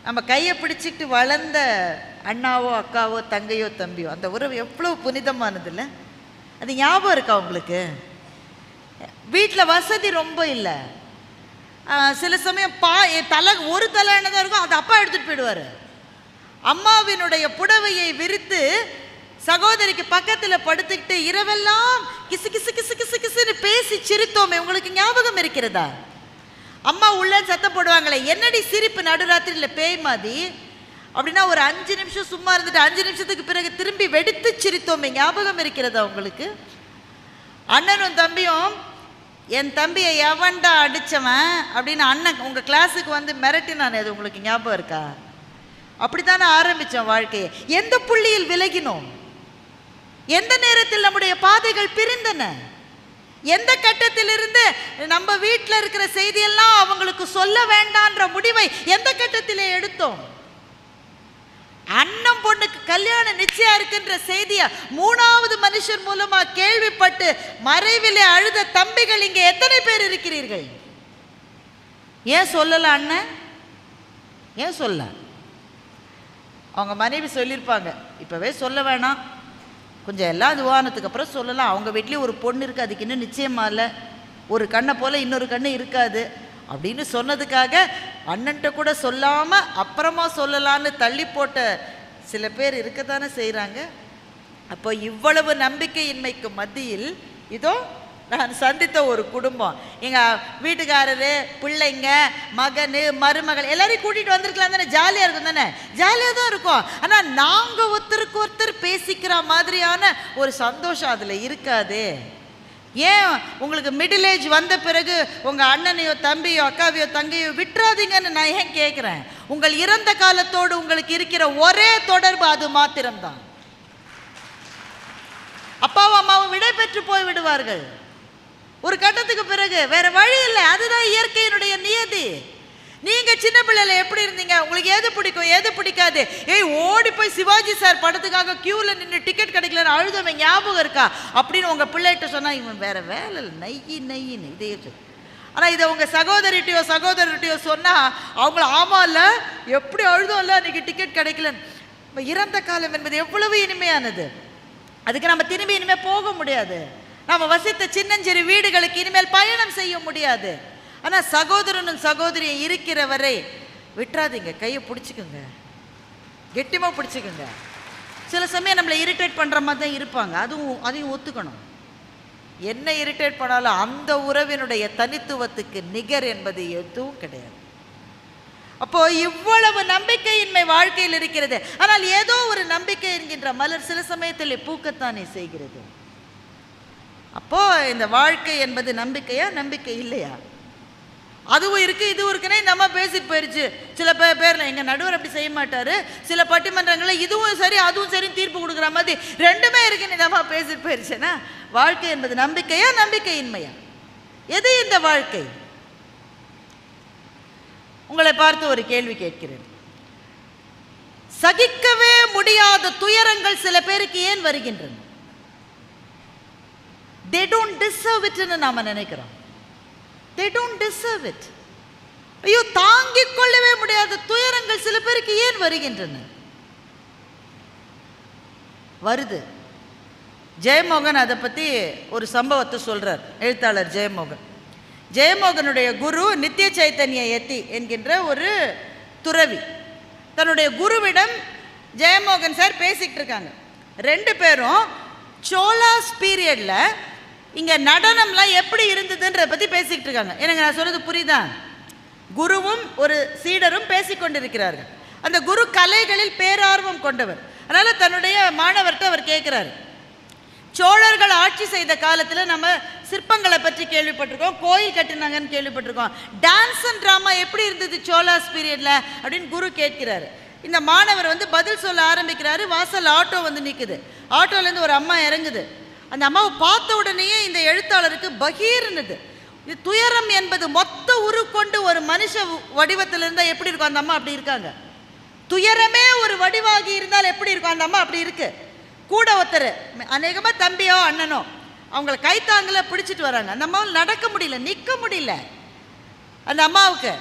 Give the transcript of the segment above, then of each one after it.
நம்ம கையை பிடிச்சிக்கிட்டு வளர்ந்த அண்ணாவோ அக்காவோ தங்கையோ தம்பியோ அந்த உறவு எவ்வளோ புனிதமானது இல்லை? அது ஞாபகம் இருக்கா உங்களுக்கு? வீட்டில் வசதி ரொம்ப இல்லை, சில சமயம் தலை ஒரு தலைன்னு தான் இருக்கும், அது அப்பா எடுத்துகிட்டு போயிடுவார். அம்மாவினுடைய புடவையை விரித்து சகோதரிக்கு பக்கத்தில் படுத்துக்கிட்டு இரவெல்லாம் கிசு கிசு கிசு கிசு கிசுன்னு பேசி சிரித்தோமே, உங்களுக்கு ஞாபகம் இருக்கிறதா? அம்மா உள்ள சத்தம் போடுவாங்களே, என்னடி சிரிப்பு நடுராத்திரியில் பேய் மாதிரி அப்படின்னா ஒரு 5 நிமிஷம் சும்மா இருந்துட்டு 5 நிமிஷத்துக்கு பிறகு திரும்பி வெடித்து சிரித்தோமே, ஞாபகம் இருக்கிறதா உங்களுக்கு? அண்ணனும் தம்பியும், என் தம்பியை எவன்டா அடித்தவன் அப்படின்னு அண்ணன் உங்கள் கிளாஸுக்கு வந்து மிரட்டினானே, அது உங்களுக்கு ஞாபகம் இருக்கா? அப்படித்தானே ஆரம்பித்தோம் வாழ்க்கையை. எந்த புள்ளியில் விலகினோம்? எந்த நேரத்தில் நம்முடைய பாதைகள் பிரிந்தன? எந்த கட்டத்திலிருந்து நம்ம வீட்டில் இருக்கிற செய்தியெல்லாம் அவங்களுக்கு சொல்ல வேண்டான்ற முடிவை எந்த கட்டத்திலே எடுத்தோம்? அண்ணன் பொண்ணுக்கு கல்யாணம் நிச்சயம் இருக்குன்ற செய்திய 3வது மனுஷன் மூலமா கேள்விப்பட்டு மறைவிலே அழுத தம்பிகள் இங்கே எத்தனை பேர் இருக்கிறீர்கள்? ஏன் சொல்லல அண்ணன்? ஏன் சொல்ல? அவங்க மனைவி சொல்லியிருப்பாங்க, இப்பவே சொல்ல வேணாம், கொஞ்சம் எல்லாம் இதுவானதுக்கு அப்புறம் சொல்லலாம், அவங்க வீட்லேயும் ஒரு பொண்ணு இருக்குது, அதுக்கு இன்னும் நிச்சயமா இல்லை, ஒரு கண்ணை போல் இன்னொரு கண்ணு இருக்காது அப்படின்னு சொன்னதுக்காக அண்ணன்ட்ட கூட சொல்லாமல் அப்புறமா சொல்லலான்னு தள்ளி போட்ட சில பேர் இருக்கத்தானே செய்கிறாங்க. அப்போ இவ்வளவு நம்பிக்கையின்மைக்கு மத்தியில் இதோ நான் சந்தித்த ஒரு குடும்பம், எங்கள் வீட்டுக்காரரு, பிள்ளைங்க, மகன், மருமகள் எல்லாரையும் கூட்டிகிட்டு வந்திருக்கலாம் தானே, ஜாலியாக இருக்கும் தானே? ஜாலியாக தான் இருக்கும். ஆனால் நாங்கள் ஒருத்தருக்கு ஒருத்தர் பேசிக்கிற மாதிரியான ஒரு சந்தோஷம் அதில் இருக்காது. ஏன் உங்களுக்கு மிடில் ஏஜ் வந்த பிறகு உங்கள் அண்ணனையோ தம்பியோ அக்காவையோ தங்கையோ விட்டுறாதீங்கன்னு நான் ஏன் கேட்குறேன்? உங்கள் இறந்த காலத்தோடு உங்களுக்கு இருக்கிற ஒரே தொடர்பு அது மாத்திரம்தான். அப்பாவும் அம்மாவும் விடை பெற்று போய் விடுவார்கள் ஒரு கட்டத்துக்கு பிறகு, வேற வழி இல்லை. அதுதான் இயற்கையினுடைய நியதி. நீங்க சின்ன பிள்ளைல எப்படி இருந்தீங்க? உங்களுக்கு எது பிடிக்கும் எது பிடிக்காது? ஓடி போய் சிவாஜி சார் படத்துக்காக கியூல நின்று டிக்கெட் கிடைக்கலன்னு அழுதவன் ஞாபகம் இருக்கா அப்படின்னு உங்க பிள்ளைகிட்ட சொன்னா, இவன் வேற வேலை இல்லை, நெய்யின்னு இதையே சொல்லு. ஆனால் இதை உங்கள் சகோதரிட்டையோ சொன்னால் அவங்கள ஆமாம் இல்லை எப்படி அழுதோம் இல்லை அன்றைக்கி டிக்கெட் கிடைக்கலன்னு. இறந்த காலம் என்பது எவ்வளவு இனிமையானது. அதுக்கு நம்ம திரும்பி இனிமேல் போக முடியாது. நம்ம வசித்த சின்னஞ்சிறு வீடுகளுக்கு இனிமேல் பயணம் செய்ய முடியாது. ஆனால் சகோதரனும் சகோதரியும் இருக்கிற வரை விட்டுறாதீங்க, கையை பிடிச்சிக்குங்க, கெட்டியமாக பிடிச்சிக்குங்க. சில சமயம் நம்மளை இரிட்டேட் பண்ணுற மாதிரி தான் இருப்பாங்க, அதையும் ஒத்துக்கணும். என்ன இரிட்டேட் பண்ணாலும் அந்த உறவினுடைய தனித்துவத்துக்கு நிகர் என்பது எதுவும் கிடையாது. அப்போ இவ்வளவு நம்பிக்கையின்மை வாழ்க்கையில் இருக்கிறது. ஆனால் ஏதோ ஒரு நம்பிக்கை என்கின்ற மலர் சில சமயத்தில் பூக்கத்தானே செய்கிறது. அப்போ இந்த வாழ்க்கை என்பது நம்பிக்கையா நம்பிக்கை இல்லையா? அதுவும் இருக்கு இதுவும் இருக்குன்னே நம்ம பேசிட்டு போயிடுச்சு. சில பேர்ல எங்க நடுவர் அப்படி செய்ய மாட்டாரு, சில பட்டிமன்றங்களில் இதுவும் சரி அதுவும் சரி தீர்ப்பு கொடுக்குற மாதிரி ரெண்டுமே இருக்குன்னு நம்ம பேசிட்டு போயிடுச்சுன்னா வாழ்க்கை என்பது நம்பிக்கையா நம்பிக்கையின்மையா? எது இந்த வாழ்க்கை? உங்களை பார்த்து ஒரு கேள்வி கேட்கிறேன். சகிக்கவே முடியாத துயரங்கள் சில பேருக்கு ஏன் வருகின்றன? They don't deserve it ன்னு நாம நினைக்கிறோம். They don't deserve it. ஐயோ, தாங்கிக் கொள்ளவே முடியாத துயரங்கள் சில பேருக்கு ஏன் வருகின்றன? வருது. ஜெயமோகன் அதை பற்றி ஒரு சம்பவத்தை சொல்றார். எழுத்தாளர் ஜெயமோகனுடைய குரு நித்திய சைத்தன்ய யதி என்கின்ற ஒரு துறவி. தன்னுடைய குருவிடம் ஜெயமோகன் சார் பேசிக்கிட்டு இருக்காங்க. ரெண்டு பேரும் சோலாஸ் பீரியட்ல இங்கே நடனம்லாம் எப்படி இருந்ததுன்றதை பற்றி பேசிக்கிட்டு இருக்காங்க. எனக்கு நான் சொல்றது புரியுதா? குருவும் ஒரு சீடரும் பேசிக்கொண்டிருக்கிறார்கள். அந்த குரு கலைகளில் பேரார்வம் கொண்டவர். அதனால் தன்னுடைய மாணவர்கிட்ட அவர் கேட்குறாரு, சோழர்கள் ஆட்சி செய்த காலத்தில் நம்ம சிற்பங்களை பற்றி கேள்விப்பட்டிருக்கோம், கோயில் கட்டினாங்கன்னு கேள்விப்பட்டிருக்கோம், டான்ஸ் அண்ட் ட்ராமா எப்படி இருந்தது சோலாஸ் பீரியட்ல அப்படின்னு குரு கேட்கிறாரு. இந்த மாணவர் பதில் சொல்ல ஆரம்பிக்கிறாரு. வாசல் ஆட்டோ நிற்குது. ஆட்டோலேருந்து ஒரு அம்மா இறங்குது. அந்த அம்மாவை பார்த்த உடனேயே இந்த எழுத்தாளருக்கு பகீர்னுது. துயரம் என்பது மொத்த உருக்கொண்டு ஒரு மனுஷ வடிவத்தில் இருந்தால் எப்படி இருக்கும்? அந்த அம்மா அப்படி இருக்காங்க. துயரமே ஒரு வடிவாகி இருந்தால் எப்படி இருக்கும்? அந்த அம்மா அப்படி இருக்கு. கூட ஒருத்தர் அநேகமாக தம்பியோ அண்ணனோ அவங்கள கைத்தாங்கல பிடிச்சிட்டு வராங்க. அந்த அம்மாவில் நடக்க முடியல, நிற்க முடியல. அந்த அம்மாவுக்கு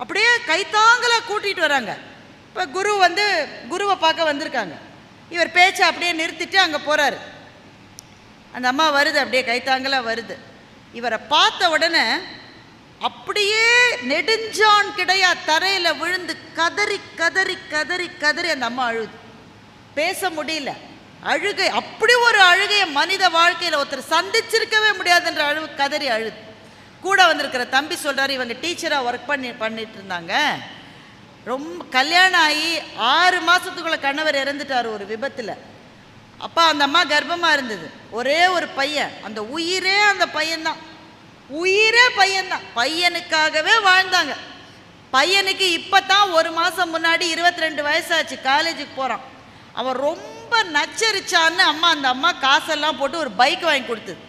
அப்படியே கைத்தாங்கல கூட்டிகிட்டு வராங்க. இப்போ குருவை பார்க்க வந்திருக்காங்க. இவர் பேச்சை அப்படியே நிறுத்திட்டு அங்கே போகிறாரு. அந்த அம்மா வருது, அப்படியே கைத்தாங்கல வருது. இவரை பார்த்த உடனே அப்படியே நெடுஞ்சான் கிடையா தரையில் விழுந்து கதறி கதறி கதறி கதறி அந்த அம்மா அழுது. பேச முடியல. அழுகை, அப்படி ஒரு அழுகையை மனித வாழ்க்கையில் ஒருத்தர் சந்திச்சிருக்கவே முடியாதுன்ற அழுவு கதறி அழுது. கூட வந்திருக்கிற தம்பி சொல்கிறார், இவங்க டீச்சராக ஒர்க் பண்ணிட்டு இருந்தாங்க. ரொம்ப கல்யாணம் ஆகி 6 மாதத்துக்குள்ளே கணவர் இறந்துட்டார் ஒரு விபத்தில். அப்பா அந்த அம்மா கர்ப்பமாக இருந்தது. ஒரே ஒரு பையன், அந்த உயிரே அந்த பையன்தான், உயிரே பையன்தான். பையனுக்காகவே வாழ்ந்தாங்க. பையனுக்கு இப்போ தான் 1 மாதம் முன்னாடி 22 வயசாச்சு, காலேஜுக்கு போகிறான். அவன் ரொம்ப நச்சரிச்சான்னு அந்த அம்மா காசெல்லாம் போட்டு ஒரு பைக் வாங்கி கொடுத்தது.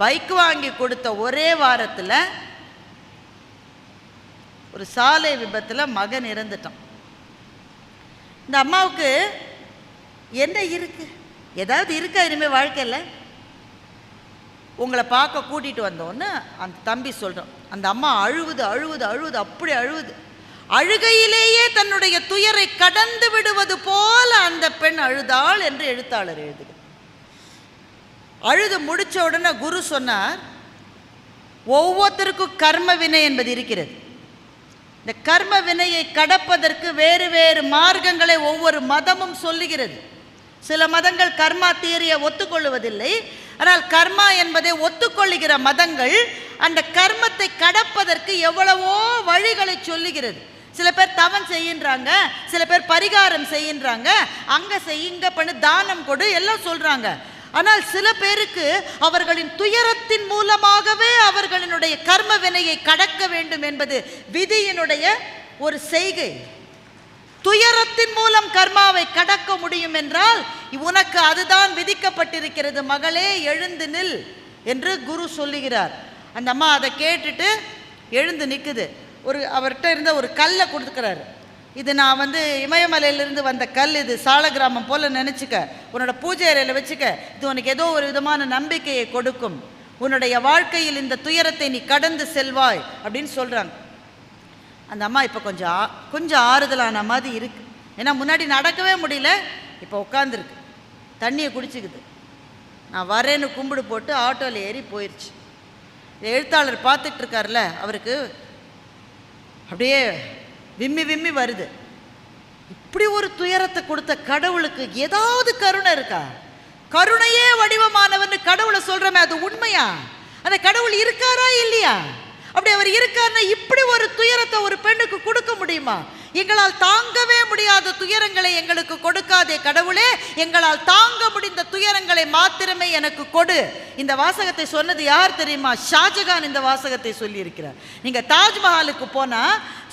பைக் வாங்கி கொடுத்த ஒரே வாரத்தில் ஒரு சாலை விபத்தில் மகன் இறந்துட்டான். இந்த அம்மாவுக்கு என்ன இருக்கு, ஏதாவது இருக்கா இனிமேல் வாழ்க்கையில்? உங்களை பார்க்க கூட்டிகிட்டு வந்தோன்னு அந்த தம்பி சொல்கிறான். அந்த அம்மா அழுவுது அழுவுது அழுவுது, அப்படி அழுவுது. அழுகையிலேயே தன்னுடைய துயரை கடந்து விடுவது போல அந்த பெண் அழுதாள் என்று எழுத்தாளர் எழுதுகிறார். அழுது முடிச்ச உடனே குரு சொன்னார், ஒவ்வொருத்தருக்கும் கர்ம வினை என்பது இருக்கிறது. இந்த கர்ம வினையை கடப்பதற்கு வேறு வேறு மார்க்கங்களை ஒவ்வொரு மதமும் சொல்லுகிறது. சில மதங்கள் கர்மா தியரியை ஒத்துக்கொள்வதில்லை. ஆனால் கர்மா என்பதை ஒத்துக்கொள்ளுகிற மதங்கள் அந்த கர்மத்தை கடப்பதற்கு எவ்வளவோ வழிகளை சொல்லுகிறது. சில பேர் தவம் செய்கின்றாங்க, சில பேர் பரிகாரம் செய்கின்றாங்க, அங்கே செய் இங்கே பண்ணு, தானம் கொடு, எல்லாம் சொல்கிறாங்க. ஆனால் சில பேருக்கு அவர்களின் துயரத்தின் மூலமாகவே அவர்களினுடைய கர்ம வினையை கடக்க வேண்டும் என்பது விதியினுடைய ஒரு செய்கை. துயரத்தின் மூலம் கர்மாவை கடக்க முடியும் என்றால் உனக்கு அதுதான் விதிக்கப்பட்டிருக்கிறது, மகளே எழுந்து நில் என்று குரு சொல்லுகிறார். அந்த அம்மா அதை கேட்டுட்டு எழுந்து நிற்குது. அவர்கிட்ட இருந்த ஒரு கல்லை கொடுத்துக்கிறாரு. இது நான் இமயமலையிலிருந்து வந்த கல், இது சால கிராமம் போல் நினச்சிக்க, உன்னோட பூஜை அறையில் வச்சுக்க, இது உனக்கு ஏதோ ஒரு விதமான நம்பிக்கையை கொடுக்கும், உன்னுடைய வாழ்க்கையில் இந்த துயரத்தை நீ கடந்து செல்வாய் அப்படின்னு சொல்கிறாங்க. அந்த அம்மா இப்போ கொஞ்சம் ஆறுதலான மாதிரி இருக்கு. ஏன்னா முன்னாடி நடக்கவே முடியல, இப்போ உட்காந்துருக்கு, தண்ணியை குடிச்சிக்குது. நான் வரேன்னு கும்பிடு போட்டு ஆட்டோவில் ஏறி போயிடுச்சு. எழுத்தாளர் பார்த்துட்டு இருக்கார்ல, அவருக்கு அப்படியே விம்மி விம்மி வருது. இப்படி ஒரு துயரத்தை கொடுத்த கடவுளுக்கு ஏதாவது கருணை இருக்கா? கருணையே வடிவமானவன் கடவுளை சொல்றமே, அது உண்மையா? அந்த கடவுள் இருக்காரா இல்லையா? அப்படி அவர் இருக்காருன்னா இப்படி ஒரு துயரத்தை ஒரு பெண்ணுக்கு கொடுக்க முடியுமா? எங்களால் தாங்கவே முடியாத துயரங்களை எங்களுக்கு கொடுக்காதே கடவுளே, எங்களால் தாங்க முடிந்த துயரங்களை மாத்திரமே எனக்கு கொடு. இந்த வாசகத்தை சொன்னது யார் தெரியுமா? ஷாஜகான் இந்த வாசகத்தை சொல்லி இருக்கிறார். நீங்க தாஜ்மஹாலுக்கு போனா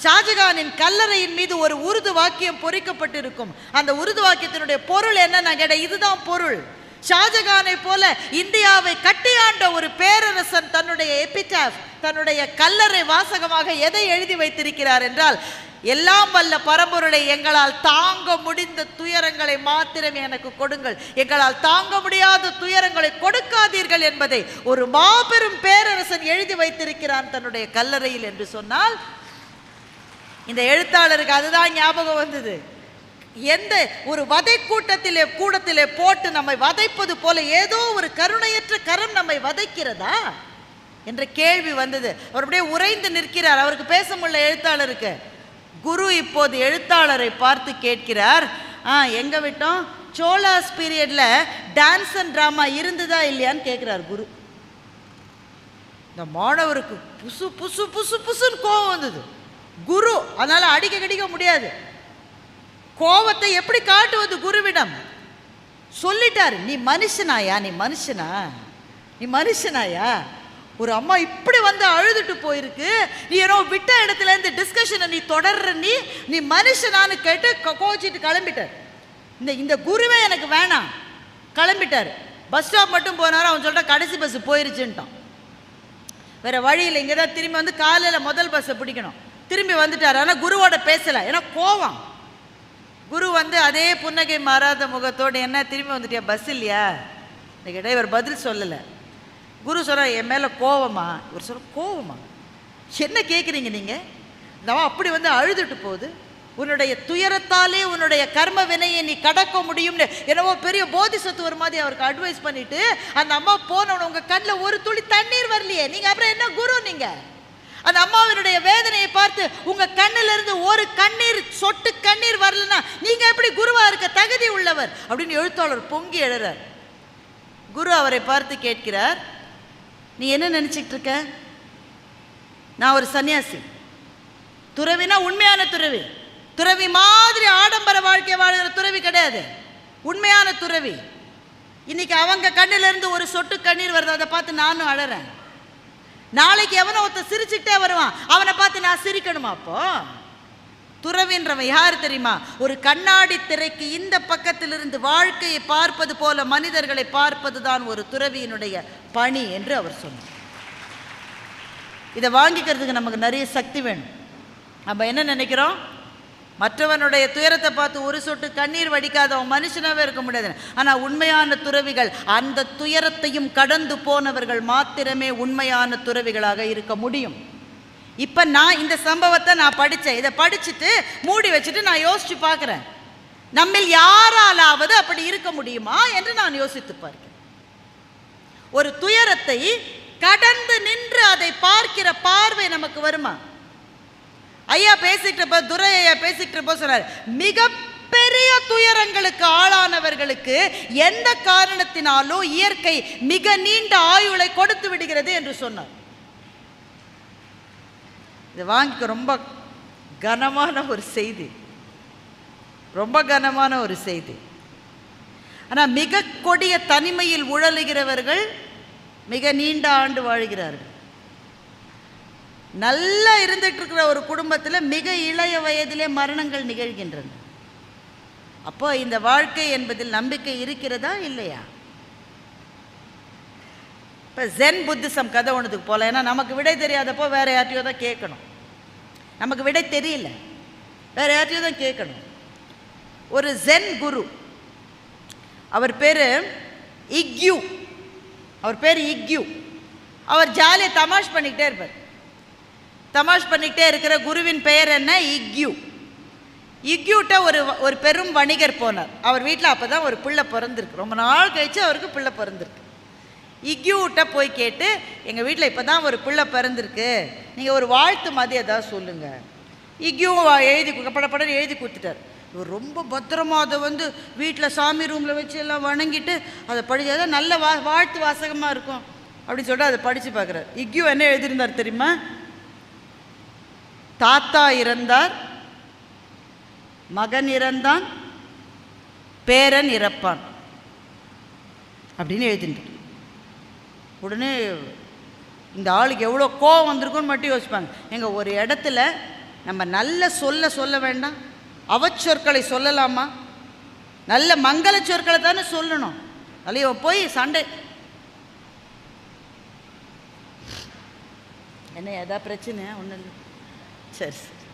ஷாஜகானின் கல்லறையின் மீது ஒரு உருது வாக்கியம் பொறிக்கப்பட்டிருக்கும். அந்த உருது வாக்கியத்தினுடைய பொருள் என்ன நான் கேட்டேன், இதுதான் பொருள். ஷாஜகானை போல இந்தியாவை கட்டியாண்ட ஒரு பேரரசன் தன்னுடைய எபிடாஃப், தன்னுடைய கல்லறை வாசகமாக எதை எழுதி வைத்திருக்கிறார் என்றால், எல்லாம் வல்ல பரம்பொருளை எங்களால் தாங்க முடிந்த துயரங்களை மாத்திரம் எனக்கு கொடுங்கள், எங்களால் தாங்க முடியாத துயரங்களை கொடுக்காதீர்கள் என்பதை ஒரு மாபெரும் பேரரசன் எழுதி வைத்திருக்கிறான் தன்னுடைய கல்லறையில் என்று சொன்னால், இந்த எழுத்தாளருக்கு அதுதான் ஞாபகம் வந்தது. எந்த ஒரு வதை கூடத்திலே போட்டு நம்மை வதைப்பது போல ஏதோ ஒரு கருணையற்ற கரம் நம்மை வதைக்கிறதா என்ற கேள்வி வந்தது. அவர் அப்படியே உறைந்து நிற்கிறார். அவருக்கு பேச முடியல எழுத்தாளருக்கு. குரு இப்போது எழுத்தாளரை பார்த்து கேட்கிறார், எங்க விட்டோம், சோலாஸ் பீரியட்ல டான்ஸ் அண்ட் டிராமா இருந்ததா இல்லையான்னு கேட்கிறார் குரு. இந்த மாணவருக்கு புசு புசு புசு புசுன்னு கோபம் வந்தது. குரு அதனால அடிக்க முடியாது. கோபத்தை எப்படி காட்டுவது குருவிடம்? சொல்லிட்டாரு, நீ மனுஷனாயா, நீ மனுஷனாயா? ஒரு அம்மா இப்படி அழுதுட்டு போயிருக்கு, நீ ஏதோ விட்ட இடத்துல இருந்து டிஸ்கஷனை நீ தொடர்ற, நீ மனுஷனான்னு கேட்டு கோச்சிட்டு கிளம்பிட்டார். இந்த குருவே எனக்கு வேணாம், கிளம்பிட்டார். பஸ் ஸ்டாப் மட்டும் போனார். அவன் சொல்லிட்ட கடைசி பஸ் போயிருச்சுன்ட்டான். வேற வழியில் இங்கே தான் திரும்பி காலையில் முதல் பஸ்ஸை பிடிக்கணும். திரும்பி வந்துட்டார். ஆனால் குருவோட பேசலை, ஏன்னா கோவம். குரு அதே புன்னகை மாறாத முகத்தோடு, என்ன திரும்பி வந்துட்டியா, பஸ் இல்லையா கேட்ட. இவர் பதில் சொல்லலை. குரு சொல்கிறார், என் மேலே கோவமா? இவர் சொல்ற, கோவமா? என்ன கேட்குறீங்க நீங்கள்? அப்படி வந்து அழுதுட்டு போகுது. உன்னுடைய துயரத்தாலே உன்னுடைய கர்ம வினையை நீ கடக்க முடியும்னு என்னவோ பெரிய போதிசத்துவர் மாதிரி அவருக்கு அட்வைஸ் பண்ணிட்டு அந்த அம்மா போனவன உங்க கண்ணில் ஒரு துளி தண்ணீர் வரலையே, நீங்க அப்புறம் என்ன குரு நீங்க? அந்த அம்மாவினுடைய வேதனையை பார்த்து உங்க கண்ணில இருந்து ஒரு கண்ணீர் சொட்டு கண்ணீர் வரலன்னா நீங்க எப்படி குருவா இருக்க தகுதி உள்ளவர் அப்படின்னு எழுத்தாளர் பொங்கி எழுறார். குரு அவரை பார்த்து கேட்கிறார், நீ என்ன நினைச்சிட்டு இருக்க? நான் ஒரு சன்னியாசி. துறவினா உண்மையான துறவி. துறவி மாதிரி ஆடம்பர வாழ்க்கை வாழ்கிற துறவி கிடையாது, உண்மையான துறவி. இன்னைக்கு அவங்க கண்ணில இருந்து ஒரு சொட்டு கண்ணீர் வருது, அதை பார்த்து நானும் அழறேன். நாளைக்கு எவனோ ஒருத்தர் சிரிச்சுக்கிட்டே வருவான், அவனை பார்த்து நான் சிரிக்கணுமா? அப்போ துறவின்றவன் யார் தெரியுமா? ஒரு கண்ணாடி திரைக்கு இந்த பக்கத்திலிருந்து வாழ்க்கையை பார்ப்பது போல மனிதர்களை பார்ப்பது தான் ஒரு துறவியினுடைய பணி என்று அவர் சொன்னார். இதை வாங்கிக்கிறதுக்கு நமக்கு நிறைய சக்தி வேணும். நம்ம என்ன நினைக்கிறோம்? மற்றவனுடைய துயரத்தை பார்த்து ஒரு சொட்டு கண்ணீர் வடிக்காதவன் மனுஷனாவே இருக்க முடியாது. ஆனால் உண்மையான துறவிகள் அந்த துயரத்தையும் கடந்து போனவர்கள் மாத்திரமே உண்மையான துறவிகளாக இருக்க முடியும். இப்போ நான் இந்த சம்பவத்தை நான் படித்தேன். இதை படிச்சுட்டு மூடி வச்சுட்டு நான் யோசிச்சு பார்க்குறேன், நம்மில் யாராலாவது அப்படி இருக்க முடியுமா என்று நான் யோசித்து பார்க்கிறேன். ஒரு துயரத்தை கடந்து நின்று அதை பார்க்கிற பார்வை நமக்கு வருமா? ஐயா பேசிக்கிட்டப்ப, துரை ஐயா பேசிக்கிட்டப்போ சொன்னார், மிகப்பெரிய துயரங்களுக்கு ஆளானவர்களுக்கு எந்த காரணத்தினாலும் இயற்கை மிக நீண்ட ஆயுளை கொடுத்து விடுகிறது என்று சொன்னார். இதை வாங்கிக்க ரொம்ப கனமான ஒரு செய்தி, ரொம்ப கனமான ஒரு செய்தி. ஆனால் மிக கொடிய தனிமையில் உழலுகிறவர்கள் மிக நீண்ட ஆண்டு வாழ்கிறார்கள். நல்லா இருந்துட்டு இருக்கிற ஒரு குடும்பத்தில் மிக இளைய வயதிலே மரணங்கள் நிகழ்கின்றன. அப்போ இந்த வாழ்க்கை என்பதில் நம்பிக்கை இருக்கிறதா இல்லையா? இப்போ ஜென் புத்திசம் கதை ஒன்றுக்கு போகலாம். ஏன்னா நமக்கு விடை தெரியாதப்போ வேற யார்ட்டையோ தான் கேட்கணும். நமக்கு விடை தெரியல, வேற யார்ட்டையோ தான் கேட்கணும். ஒரு ஜென் குரு, அவர் பேர் இக்யூ. அவர் ஜாலியாக தமாஷ் பண்ணிக்கிட்டே இருப்பார். தமாஷ் பண்ணிக்கிட்டே இருக்கிற குருவின் பெயர் என்ன? இக்யூ. இக்யூட்ட ஒரு பெரும் வணிகர் போனார். அவர் வீட்டில் அப்போ தான் ஒரு பிள்ளை பிறந்திருக்கு. ரொம்ப நாள் கழித்து அவருக்கு பிள்ளை பிறந்திருக்கு. இக்யூட்ட போய் கேட்டு, எங்கள் வீட்டில் இப்போ தான் ஒரு பிள்ளை பிறந்திருக்கு, நீங்கள் ஒரு வாழ்த்து மாதிரி ஏதாவது சொல்லுங்கள். இக்யூ படப்படன்னு எழுதி கொடுத்துட்டார். இவர் ரொம்ப பத்திரமா அதை வந்து வீட்டில் சாமி ரூமில் வச்சு எல்லாம் வணங்கிட்டு அதை படிச்சா நல்ல வாழ்த்து வாசகமாக இருக்கும் அப்படின்னு சொல்லிட்டு அதை படித்து பார்க்குறாரு. இக்யூ என்ன எழுதியிருந்தார் தெரியுமா? தாத்தா இறந்தார், மகன் இறந்தான், பேரன் இறப்பான் அப்படின்னு எழுதிட்டார். உடனே இந்த ஆளுக்கு எவ்வளோ கோவம் வந்திருக்குன்னு மட்டும் யோசிப்பாங்க. எங்கள் ஒரு இடத்துல நம்ம நல்ல சொல்ல வேண்டாம், அவச்சொற்களை சொல்லலாமா? நல்ல மங்கள சொற்களை தானே சொல்லணும். அல்லையோ போய் சண்டை என்ன ஏதாவது பிரச்சனை? ஒன்றும் இல்லை. சரி சரி,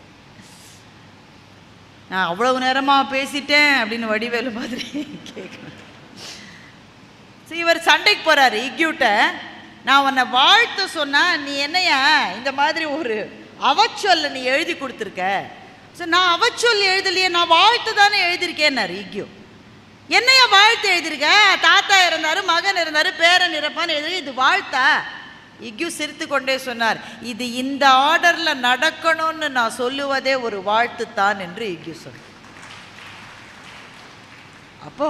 நான் அவ்வளவு நேரமாக பேசிட்டேன் அப்படின்னு வடிவேலு மாதிரி கேட்கணும். சரி, இவர் சண்டைக்கு போகிறாரு இக்யூட்ட. நான் உன்னை வாழ்த்து சொன்னால் நீ என்னையா இந்த மாதிரி ஒரு அவச்சொல்ல நீ எழுதி கொடுத்துருக்க. சரி, நான் அவச்சொல் எழுதலையே, நான் வாழ்த்து தானே எழுதியிருக்கேன்னாரு இக்யூ. என்னையா வாழ்த்து எழுதியிருக்க? தாத்தா இறந்தாரு, மகன் இறந்தாரு, பேரன் இறப்பான்னு எழுதி, இது வாழ்த்தா? இக்யூ சிரித்து கொண்டே சொன்னார், இது இந்த ஆர்டரில் நடக்கணும்னு நான் சொல்லுவதே ஒரு வாழ்த்து தான் என்று இக்யூ சொன்னார். அப்போ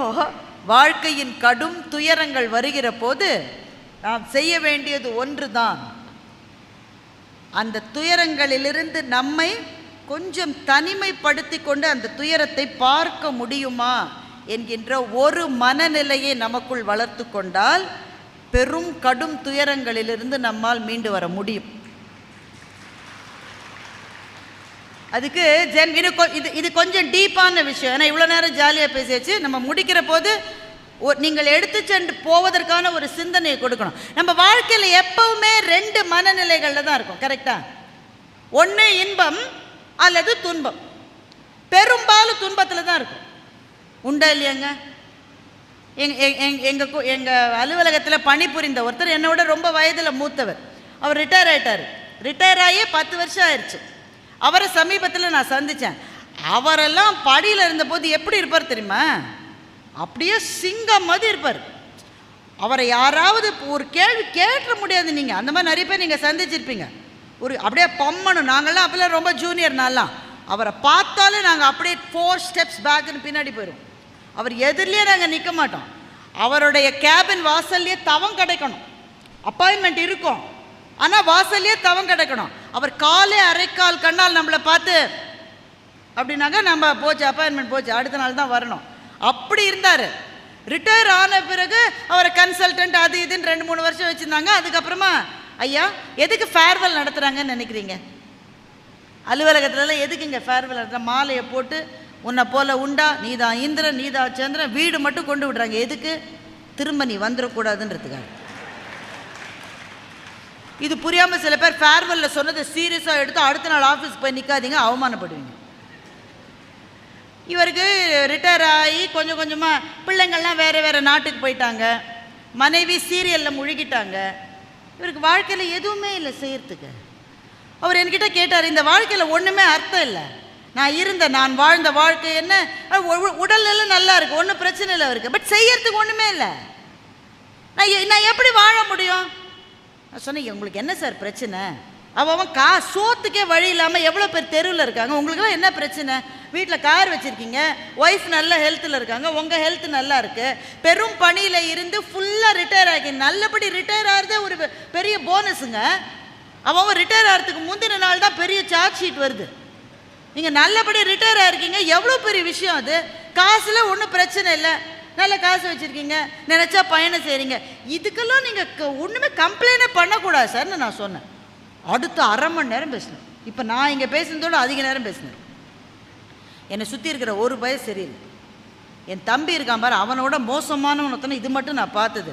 வாழ்க்கையின் கடும் துயரங்கள் வருகிற போது நாம் செய்ய வேண்டியது ஒன்று தான். அந்த துயரங்களிலிருந்து நம்மை கொஞ்சம் தனிமைப்படுத்தி கொண்டு அந்த துயரத்தை பார்க்க முடியுமா என்கின்ற ஒரு மனநிலையை நமக்குள் வளர்த்து கொண்டால் பெரும் கடும் துயரங்களிலிருந்து நம்மால் மீண்டு வர முடியும். அதுக்கு ஜென் இது கொஞ்சம் டீப்பான விஷயம். ஏன்னா இவ்வளோ நேரம் ஜாலியாக பேசியாச்சு. நம்ம முடிக்கிற போது நீங்கள் எடுத்து சென்று போவதற்கான ஒரு சிந்தனையை கொடுக்கணும். நம்ம வாழ்க்கையில் எப்பவுமே ரெண்டு மனநிலைகளில் தான் இருக்கும், கரெக்டாக? ஒன்று இன்பம் அல்லது துன்பம். பெரும்பாலும் துன்பத்தில் தான் இருக்கும். உண்டா இல்லையாங்க? எங்கள் அலுவலகத்தில் பணிபுரிந்த ஒருத்தர் என்னை விட ரொம்ப வயதில் மூத்தவர். அவர் ரிட்டையர் ஆகிட்டார். ரிட்டையர் ஆகி 10 வருஷம் ஆயிடுச்சு. அவரை சமீபத்தில் நான் சந்தித்தேன். அவரெல்லாம் படியில் இருந்தபோது எப்படி இருப்பார் தெரியுமா? அப்படியே சிங்கம் மாதிரி இருப்பார். அவரை யாராவது ஒரு கேள்வி கேட்ட முடியாது. நீங்கள் அந்த மாதிரி நிறைய பேர் நீங்கள் சந்திச்சிருப்பீங்க. ஒரு அப்படியே பம்மனும். நாங்கள்லாம் அப்போல்லாம் ரொம்ப ஜூனியர். நான்லாம் அவரை பார்த்தாலே நாங்கள் அப்படியே 4 ஸ்டெப்ஸ் பேக்குன்னு பின்னாடி போயிடுவோம். அவர் எதிரிலே நாங்கள் நிற்க மாட்டோம். அவருடைய கேபின் வாசல்லையே தவம் கிடைக்கணும். அப்பாயின்மெண்ட் இருக்கும், ஆனால் வாசல்லையே தவம் கிடைக்கணும். அவர் காலே அரைக்கால் கண்ணால் நம்மளை பார்த்து அப்படின்னாக்க நம்ம போச்சு, அப்பாயின்மெண்ட் போச்சு, அடுத்த நாள் தான் வரணும். அப்படி இருந்தார். ரிட்டையர் ஆன பிறகு அவரை கன்சல்டன்ட் அது இதுன்னு 2-3 வருஷம் வச்சுருந்தாங்க. அதுக்கப்புறமா ஐயா எதுக்கு ஃபேர்வெல் நடத்துகிறாங்கன்னு நினைக்கிறீங்க? அலுவலகத்துலலாம் எதுக்கு இங்கே ஃபேர்வெல் நடத்துகிற? மாலையை போட்டு உன்னை போல உண்டா, நீதான் இந்திரன் நீதான் சந்திரன், வீடு மட்டும் கொண்டு விடுறாங்க. எதுக்கு? திரும்ப நீ வந்துடக்கூடாதுன்றதுக்காக. இது புரியாமல் சில பேர் ஃபேர்வெல்லில் சொன்னதை சீரியஸாக எடுத்து அடுத்த நாள் ஆஃபீஸ் போய் நிற்காதீங்க, அவமானப்படுவீங்க. இவருக்கு ரிட்டையர் ஆகி கொஞ்சம் கொஞ்சமாக பிள்ளைங்கள்லாம் வேறு வேறு நாட்டுக்கு போயிட்டாங்க. மனைவி சீரியலில் முழுகிட்டாங்க. இவருக்கு வாழ்க்கையில் எதுவுமே இல்லை செய்யறதுக்கு. அவர் என்கிட்ட கேட்டார், இந்த வாழ்க்கையில் ஒன்றுமே அர்த்தம் இல்லை. நான் வாழ்ந்த வாழ்க்கை என்ன, உடல் எல்லாம் நல்லா இருக்குது, ஒன்றும் பிரச்சனை இல்லை அவருக்கு, பட் செய்யறதுக்கு ஒன்றுமே இல்லை. நான் எப்படி வாழ முடியும்? நான் சொன்னேன், உங்களுக்கு என்ன சார் பிரச்சனை? அவன் சோத்துக்கே வழி இல்லாமல் எவ்வளோ பேர் தெருவில் இருக்காங்க. உங்களுக்குலாம் என்ன பிரச்சனை? வீட்டில் கார் வச்சுருக்கீங்க, ஒய்ஃப் நல்ல ஹெல்த்தில் இருக்காங்க, உங்கள் ஹெல்த் நல்லா இருக்குது, பெரும் பணியில் இருந்து ஃபுல்லாக ரிட்டையர் ஆகி நல்லபடி ரிட்டையர் ஆகிறதே ஒரு பெரிய போனஸுங்க. அவன் ரிட்டையர் ஆகிறதுக்கு முந்தின நாள் தான் பெரிய சார்ஜ் ஷீட் வருது. நீங்கள் நல்லபடி ரிட்டையர் ஆகிருக்கீங்க, எவ்வளோ பெரிய விஷயம் அது. காசில் ஒன்றும் பிரச்சனை இல்லை, நல்ல காசு வச்சுருக்கீங்க, நினச்சா பயணம் செய்கிறீங்க. இதுக்கெல்லாம் நீங்கள் ஒன்றுமே கம்ப்ளைண்டே பண்ணக்கூடாது சார்னு நான் சொன்னேன். அடுத்த 1/2 மணி நேரம் பேசினேன். இப்போ நான் இங்கே பேசுனதோடு அதிக நேரம் பேசினேன். என்னை சுற்றி இருக்கிற ஒரு பயம் சரியில்லை. என் தம்பி இருக்கான் பாரு, அவனோட மோசமானவன் ஒருத்தனை இது மட்டும் நான் பார்த்தது.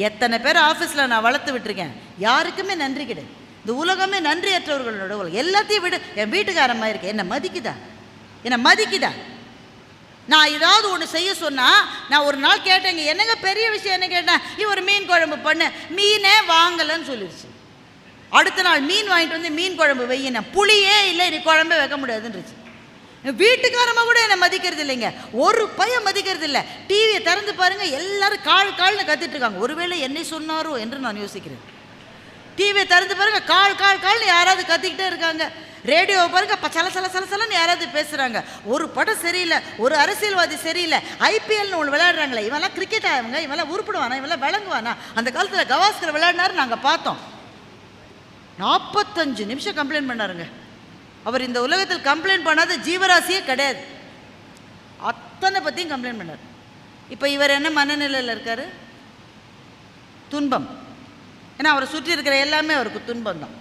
எத்தனை பேர் ஆஃபீஸில் நான் வளர்த்து விட்டுருக்கேன், யாருக்குமே நன்றி கிடையாது. இந்த உலகமே நன்றியற்றவர்களோட உலகம். எல்லாத்தையும் விட என் வீட்டுக்காரமாக இருக்கேன், என்னை மதிக்குதா? நான் ஏதாவது ஒன்று செய்ய சொன்னால், நான் ஒரு நாள் கேட்டேங்க, என்னங்க பெரிய விஷயம் என்ன கேட்டேன், ஒரு மீன் குழம்பு பண்ண, மீனே வாங்கலைன்னு சொல்லிடுச்சு. அடுத்த நாள் மீன் வாங்கிட்டு வந்து மீன் குழம்பு வையின, புளியே இல்லை, நீ குழம்பே வைக்க முடியாதுன்றுச்சு. வீட்டுக்காரமாக கூட என்னை மதிக்கிறது இல்லைங்க, ஒரு பையன் மதிக்கிறது இல்லை. டிவியை திறந்து பாருங்க, எல்லாரும் கால்னு கத்திட்டு இருக்காங்க. ஒருவேளை என்னை சொன்னாரோ என்று நான் யோசிக்கிறேன். டிவியை திறந்து பாருங்க, கால்னு யாராவது கத்திக்கிட்டே இருக்காங்க. ரேடியோவை பாருங்க, சலன்னு யாராவது பேசுகிறாங்க. ஒரு படம் சரியில்லை, ஒரு அரசியல்வாதி சரியில்லை, ஐபிஎல்னு ஒன்று விளையாடுறாங்களே, இவெல்லாம் கிரிக்கெட் ஆகுங்க, இவெல்லாம் உருப்பிடுவானா, இவெல்லாம் விளங்குவானா. அந்த காலத்தில் கவாஸ்கர் விளையாடினாரு, நாங்கள் பார்த்தோம். 45 நிமிஷம் கம்ப்ளைண்ட் பண்ணாருங்க. அவர் இந்த உலகத்தில் கம்ப்ளைண்ட் பண்ணாத ஜீவராசியே கிடையாது. அத்தனை பற்றியும் கம்ப்ளைண்ட் பண்ணார். இப்போ இவர் என்ன மனநிலையில் இருக்கார்? துன்பம். ஏன்னா அவரை சுற்றி இருக்கிற எல்லாமே அவருக்கு துன்பம் தான்.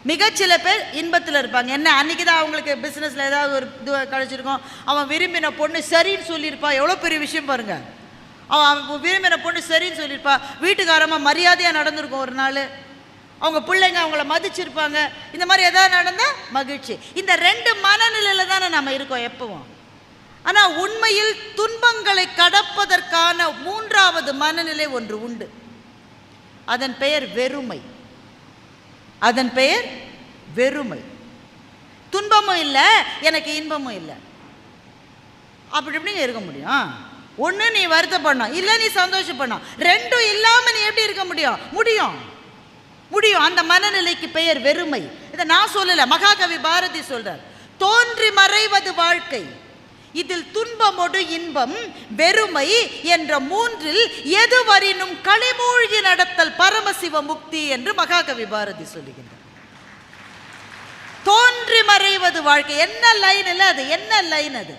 மிகச்சில பேர் இன்பத்தில் இருப்பாங்க. என்ன அன்றைக்கி தான் அவங்களுக்கு பிஸ்னஸில் ஏதாவது ஒரு இது கழிச்சிருக்கோம். அவன் விரும்பின பொண்ணு சரின்னு சொல்லியிருப்பா, எவ்வளோ பெரிய விஷயம் பாருங்கள். அவன் விரும்பின பொண்ணு சரின்னு சொல்லியிருப்பா, வீட்டுக்காரமாக மரியாதையாக நடந்திருக்கும் ஒரு நாள், அவங்க பிள்ளைங்க அவங்கள மதிச்சிருப்பாங்க. இந்த மாதிரி எதாவது நடந்தால் மகிழ்ச்சி. இந்த 2 மனநிலையில் தானே நம்ம இருக்கோம் எப்பவும். ஆனால் உண்மையில் துன்பங்களை கடப்பதற்கான 3வது மனநிலை ஒன்று உண்டு. அதன் பெயர் வெறுமை. துன்பமும் இல்லை, எனக்கு இன்பமும் இல்லை. அப்படி எப்படிங்க இருக்க முடியும்? ஒன்று நீ வருத்தப்படணும், இல்லை நீ சந்தோஷப்படணும். 2ம் இல்லாமல் நீ எப்படி இருக்க முடியும்? முடியும். அந்த மனநிலைக்கு பெயர் வெறுமை. இதை நான் சொல்லல, மகாகவி பாரதி சொல்றார். தோன்றி மறைவது வாழ்க்கை, இதில் துன்பமொடு இன்பம் வெறுமை என்ற 3ல் எது வரினும் களிமூழ்கி நடத்தல் பரமசிவ முக்தி என்று மகாகவி பாரதி சொல்லுகின்றார். தோன்றி மறைவது வாழ்க்கை. என்ன லைன் இல்லை அது, என்ன லைன் அது?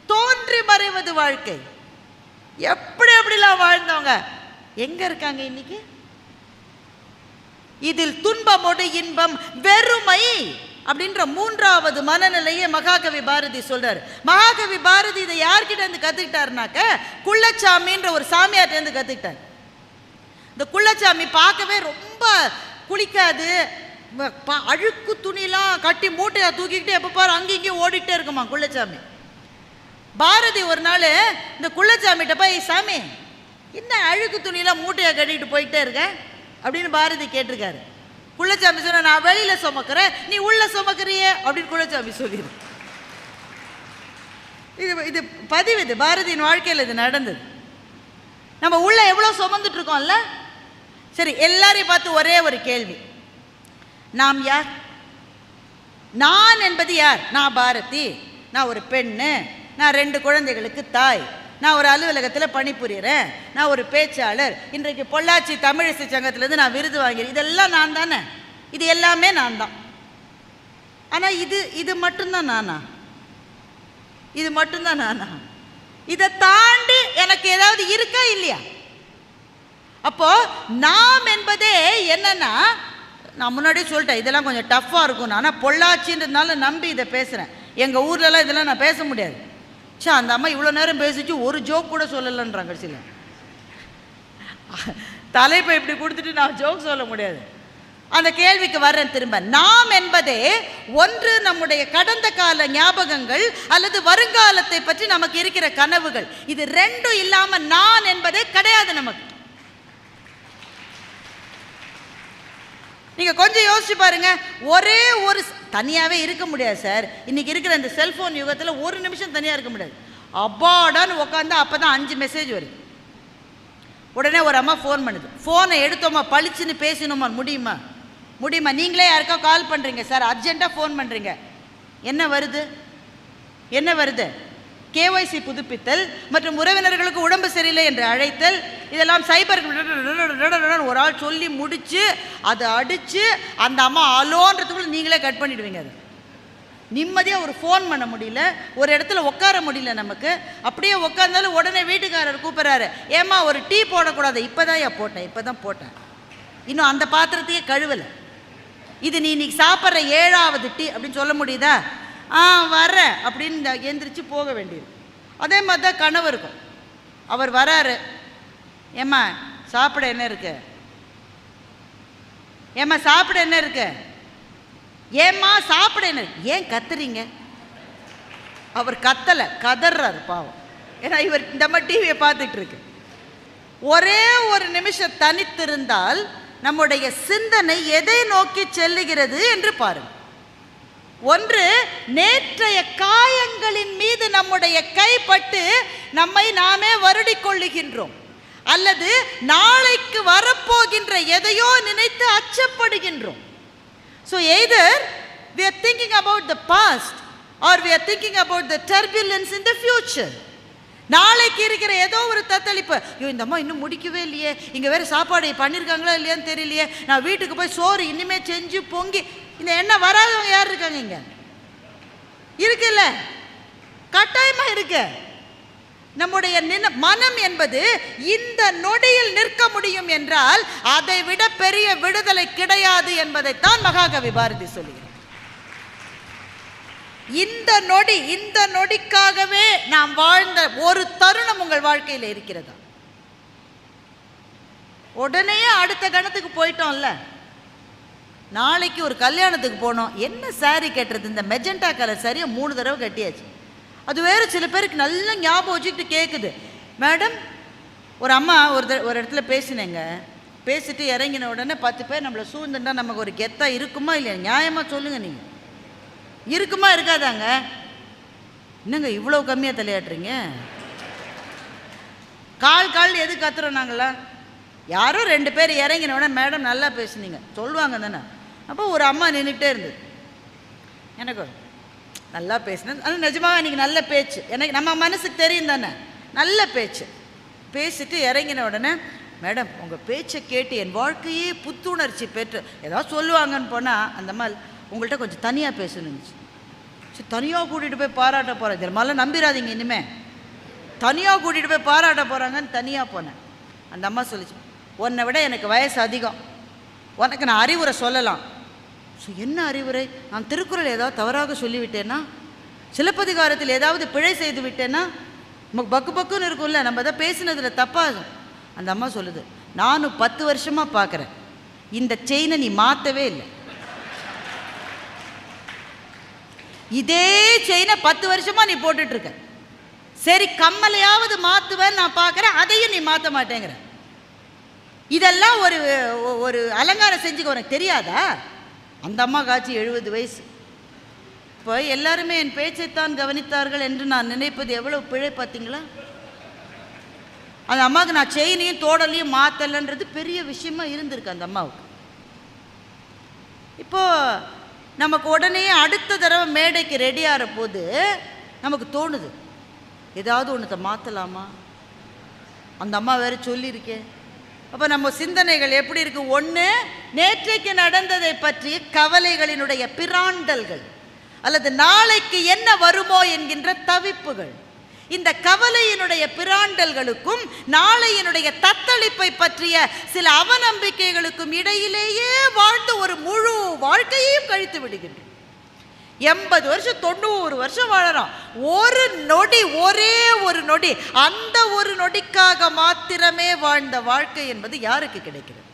தோன்றி மறைவது வாழ்க்கை. எப்படிலாம் வாழ்ந்தவங்க எங்க இருக்காங்க இன்னைக்கு? இதில் துன்பமொடு இன்பம் வெறுமை அப்படின்ற 3வது மனநிலையை மகாகவி பாரதி சொல்றாரு. மகாகவி பாரதி இதை யார்கிட்ட இருந்து கத்துக்கிட்டாருனாக்க, குள்ளச்சாமின்ற ஒரு சாமியார்ட்ட இருந்து கத்துக்கிட்டார். இந்த குள்ளச்சாமி பார்க்கவே ரொம்ப குளிக்காது, அழுக்கு துணிலாம் கட்டி மூட்டையா தூக்கிக்கிட்டு எப்போ பாரு அங்கே இங்கேயும் ஓடிக்கிட்டே இருக்குமா குள்ளச்சாமி. பாரதி ஒரு நாள் இந்த குள்ளச்சாமிகிட்ட போய், சாமி என்ன அழுக்கு துணியெல்லாம் மூட்டையாக கட்டிக்கிட்டு போயிட்டே இருக்க அப்படின்னு பாரதி கேட்டிருக்காரு. குள்ளச்சாமி சொன்ன நான் வெளியில சுமக்கிறேன், நீ உள்ள சுமக்கிறியே அப்படின்னு குள்ளச்சாமி சொல்லிடு. இது பதிவு, இது பாரதியின் வாழ்க்கையில் இது நடந்தது. நம்ம உள்ள எவ்வளோ சுமந்துட்டு இருக்கோம்ல. சரி, எல்லாரையும் பார்த்து ஒரே ஒரு கேள்வி, நாம் யார்? நான் என்பது யார்? நான் பாரதி, நான் ஒரு பெண்ணு, நான் 2 குழந்தைகளுக்கு தாய், நான் ஒரு அலுவலகத்தில் பணிபுரிகிறேன், நான் ஒரு பேச்சாளர், இன்றைக்கு பொள்ளாச்சி தமிழிசை சங்கத்திலேருந்து நான் விருது வாங்கிறேன். இதெல்லாம் நான் தானே, இது எல்லாமே நான் தான். ஆனால் இது மட்டும்தான் நானா? இது மட்டும்தான் நானா? இதை தாண்டி எனக்கு ஏதாவது இருக்கா இல்லையா? அப்போ நாம் என்பதே என்னன்னா, நான் முன்னாடியே சொல்லிட்டேன் இதெல்லாம் கொஞ்சம் டஃப்பாக இருக்கும். ஆனால் பொள்ளாச்சின்றதுனால நம்பி இதை பேசுகிறேன். எங்கள் ஊர்லலாம் இதெல்லாம் நான் பேச முடியாது. சே, அந்த அம்மா இவ்வளோ நேரம் பேசிச்சு ஒரு ஜோக் கூட சொல்லலைன்றாங்க. கடைசியில் தலைப்பை இப்படி கொடுத்துட்டு நான் ஜோக் சொல்ல முடியாது. அந்த கேள்விக்கு வர்றேன் திரும்ப. நாம் என்பதே ஒன்று நம்முடைய கடந்த கால ஞாபகங்கள் அல்லது வருங்காலத்தை பற்றி நமக்கு இருக்கிற கனவுகள். இது 2 இல்லாமல் நான் என்பதே கிடையாது நமக்கு. நீங்கள் கொஞ்சம் யோசிச்சு பாருங்க. ஒரே ஒரு தனியாகவே இருக்க முடியாது சார். இன்றைக்கி இருக்கிற இந்த செல்ஃபோன் யுகத்தில் ஒரு நிமிஷம் தனியாக இருக்க முடியாது. அப்பாடான்னு உட்காந்து அப்போ தான் 5 மெசேஜ் வருது. உடனே ஒரு அம்மா ஃபோன் பண்ணுது. ஃபோனை எடுத்தோமா பளிச்சுன்னு பேசணுமா? முடியுமா? நீங்களே யாருக்கா கால் பண்ணுறீங்க சார், அர்ஜென்ட்டாக ஃபோன் பண்ணுறீங்க, என்ன வருது? கேஒய்சி புதுப்பித்தல் மற்றும் உறவினர்களுக்கு உடம்பு சரியில்லை என்று அழைத்தல், இதெல்லாம் சைபர் ஒரு ஆள் சொல்லி முடித்து அதை அடித்து அந்த அம்மா அலோன்றதுக்குள்ள நீங்களே கட் பண்ணிவிடுவீங்க. அது நிம்மதியாக ஒரு ஃபோன் பண்ண முடியல, ஒரு இடத்துல உட்கார முடியல நமக்கு. அப்படியே உட்காந்தாலும் உடனே வீட்டுக்காரர் கூப்பிட்றாரு, ஏம்மா ஒரு டீ போடக்கூடாது? இப்போ தான் போட்டேன், இன்னும் அந்த பாத்திரத்தையே கழுவலை. இது நீ இன்னைக்கு சாப்பிட்ற 7வது டீ அப்படின்னு சொல்ல முடியுதா? வர்றேன் அப்படின்னு எந்திரிச்சு போக வேண்டியது. அதே மாதிரி தான் கணவருக்கும். அவர் வராரு, ஏம்மா சாப்பிட என்ன இருக்கு? ஏம்மா சாப்பிட என்ன இருக்கு? ஏம்மா சாப்பிட என்ன? ஏன் கத்துறீங்க? அவர் கத்தலை, கதறாரு பாவம். ஏன்னா இவர் இந்த மாதிரி டிவியை பார்த்துட்டு இருக்கு. ஒரே ஒரு நிமிஷம் தனித்திருந்தால் நம்முடைய சிந்தனை எதை நோக்கி செல்லுகிறது என்று பாருங்கள். ஒன்று, நேற்றைய காயங்களின் மீது நம்முடைய கைப்பட்டு நம்மை நாமே வருடிக் கொள்ளுகின்றோம், அல்லது நாளைக்கு வரப்போகின்ற எதையோ நினைத்து அச்சப்படுகின்றோம். So either we are thinking about the past or we are thinking about the turbulence in the future. நாளைக்கு இருக்கிற ஏதோ ஒரு தத்தளிப்பு, ஐயோ இந்த அம்மா இன்னும் முடிக்கவே இல்லையே, இங்கே வேறு சாப்பாடு பண்ணியிருக்காங்களா இல்லையான்னு தெரியலையே, நான் வீட்டுக்கு போய் சோறு இனிமேல் செஞ்சு பொங்கி, இந்த எண்ணம் வராதவங்க யார் இருக்காங்க? இங்கே இருக்குல்ல, கட்டாயமாக இருக்கு. நம்முடைய மனம் என்பது இந்த நொடியில் நிற்க முடியும் என்றால் அதை விட பெரிய விடுதலை கிடையாது என்பதைத்தான் மகாகவி பாரதி சொல்லுகிறார். இந்த நொடிக்காகவே நாம் வாழ்ந்த ஒரு தருணம் உங்கள் வாழ்க்கையில் இருக்கிறதா? உடனே அடுத்த கணத்துக்கு போயிட்டோம்ல. நாளைக்கு ஒரு கல்யாணத்துக்கு போனோம், என்ன சாரி கட்டுறது? இந்த மெஜெண்டா கலர் சரியா 3 தடவை கட்டியாச்சு. அது வேறு சில பேருக்கு நல்ல ஞாபகம் வச்சுக்கிட்டு கேட்குது. மேடம், ஒரு அம்மா ஒரு இடத்துல பேசினேங்க, பேசிட்டு இறங்கின உடனே 10 பேர் நம்மளை சூழ்ந்துட்டா நமக்கு ஒரு கெத்தா இருக்குமா இல்லையா? நியாயமாக சொல்லுங்கள், நீங்கள் இருக்குமா இருக்காதாங்க? என்னங்க இவ்வளோ கம்மியாக தலையாட்டுறீங்க? கால் எது கத்துறோம் நாங்களா? யாரோ 2 பேர் இறங்கின உடனே மேடம் நல்லா பேசுனீங்க சொல்லுவாங்க தானே. அப்போ ஒரு அம்மா நின்றுக்கிட்டே இருந்தது, எனக்கு நல்லா பேசினது, அது நிஜமாக இன்றைக்கி நல்ல பேச்சு, எனக்கு நம்ம மனசுக்கு தெரியும் தானே, நல்ல பேச்சு. பேசிட்டு இறங்கின உடனே, மேடம் உங்கள் பேச்சை கேட்டு என் வாழ்க்கையே புத்துணர்ச்சி பெற்று ஏதாவது சொல்லுவாங்கன்னு போனால், அந்த மாதிரி உங்கள்கிட்ட கொஞ்சம் தனியாக பேசணுச்சு. சரி, தனியாக கூட்டிகிட்டு போய் பாராட்ட போகிறேன், இது மாதிரிலாம் நம்பிடாதீங்க, இனிமேல் தனியாக கூட்டிகிட்டு போய் பாராட்ட போகிறாங்கன்னு தனியாக போனேன். அந்த அம்மா சொல்லிச்சு, உன்னை விட எனக்கு வயசு அதிகம், உனக்கு நான் அறிவுரை சொல்லலாம். ஸோ என்ன அறிவுரை? நான் திருக்குறள் ஏதாவது தவறாக சொல்லிவிட்டேன்னா, சிலப்பதிகாரத்தில் ஏதாவது பிழை செய்து விட்டேன்னா, நமக்கு பக்கு பக்குன்னு இருக்கும்ல, நம்ம தான் பேசினதில் தப்பாகும். அந்த அம்மா சொல்லுது, நானும் 10 வருஷமாக பார்க்குறேன், இந்த செயினை நீ மாற்றவே இல்லை. இதே செயினை 10 வருஷமாக நீ போட்டுட்ருக்க. சரி, கம்மலையாவது மாற்றுவேன்னு நான் பார்க்குறேன், அதையும் நீ மாற்ற மாட்டேங்கிற. இதெல்லாம் ஒரு ஒரு அலங்காரம் செஞ்சுக்க உனக்கு தெரியாதா? அந்த அம்மா காட்சி 70 வயசு. இப்போ எல்லாருமே என் பேச்சைத்தான் கவனித்தார்கள் என்று நான் நினைப்பது எவ்வளவு பிழை பார்த்தீங்களா? அந்த அம்மாவுக்கு நான் செயினையும் தோடலையும் மாற்றலைன்றது பெரிய விஷயமா இருந்திருக்கு அந்த அம்மாவுக்கு. இப்போ நமக்கு உடனே அடுத்த தடவை மேடைக்கு ரெடி ஆகிற போது நமக்கு தோணுது, ஏதாவது ஒன்றத்தை மாற்றலாமா? அந்த அம்மா வேறு சொல்லியிருக்கேன். அப்போ நம்ம சிந்தனைகள் எப்படி இருக்கு? ஒன்று, நேற்றைக்கு நடந்ததை பற்றிய கவலைகளினுடைய பிராண்டல்கள், அல்லது நாளைக்கு என்ன வருமோ என்கின்ற தவிப்புகள். இந்த கவலையினுடைய பிராண்டல்களுக்கும் நாளையினுடைய தத்தளிப்பை பற்றிய சில அவநம்பிக்கைகளுக்கும் இடையிலேயே வாழ்ந்து ஒரு முழு வாழ்க்கையையும் கழித்து விடுகின்றோம். 80 வருஷம் 90 வருஷம் வாழறோம். ஒரு நொடி, ஒரே ஒரு நொடி, அந்த ஒரு நொடிக்காக மாத்திரமே வாழ்ந்த வாழ்க்கை என்பது யாருக்கு கிடைக்கிறது?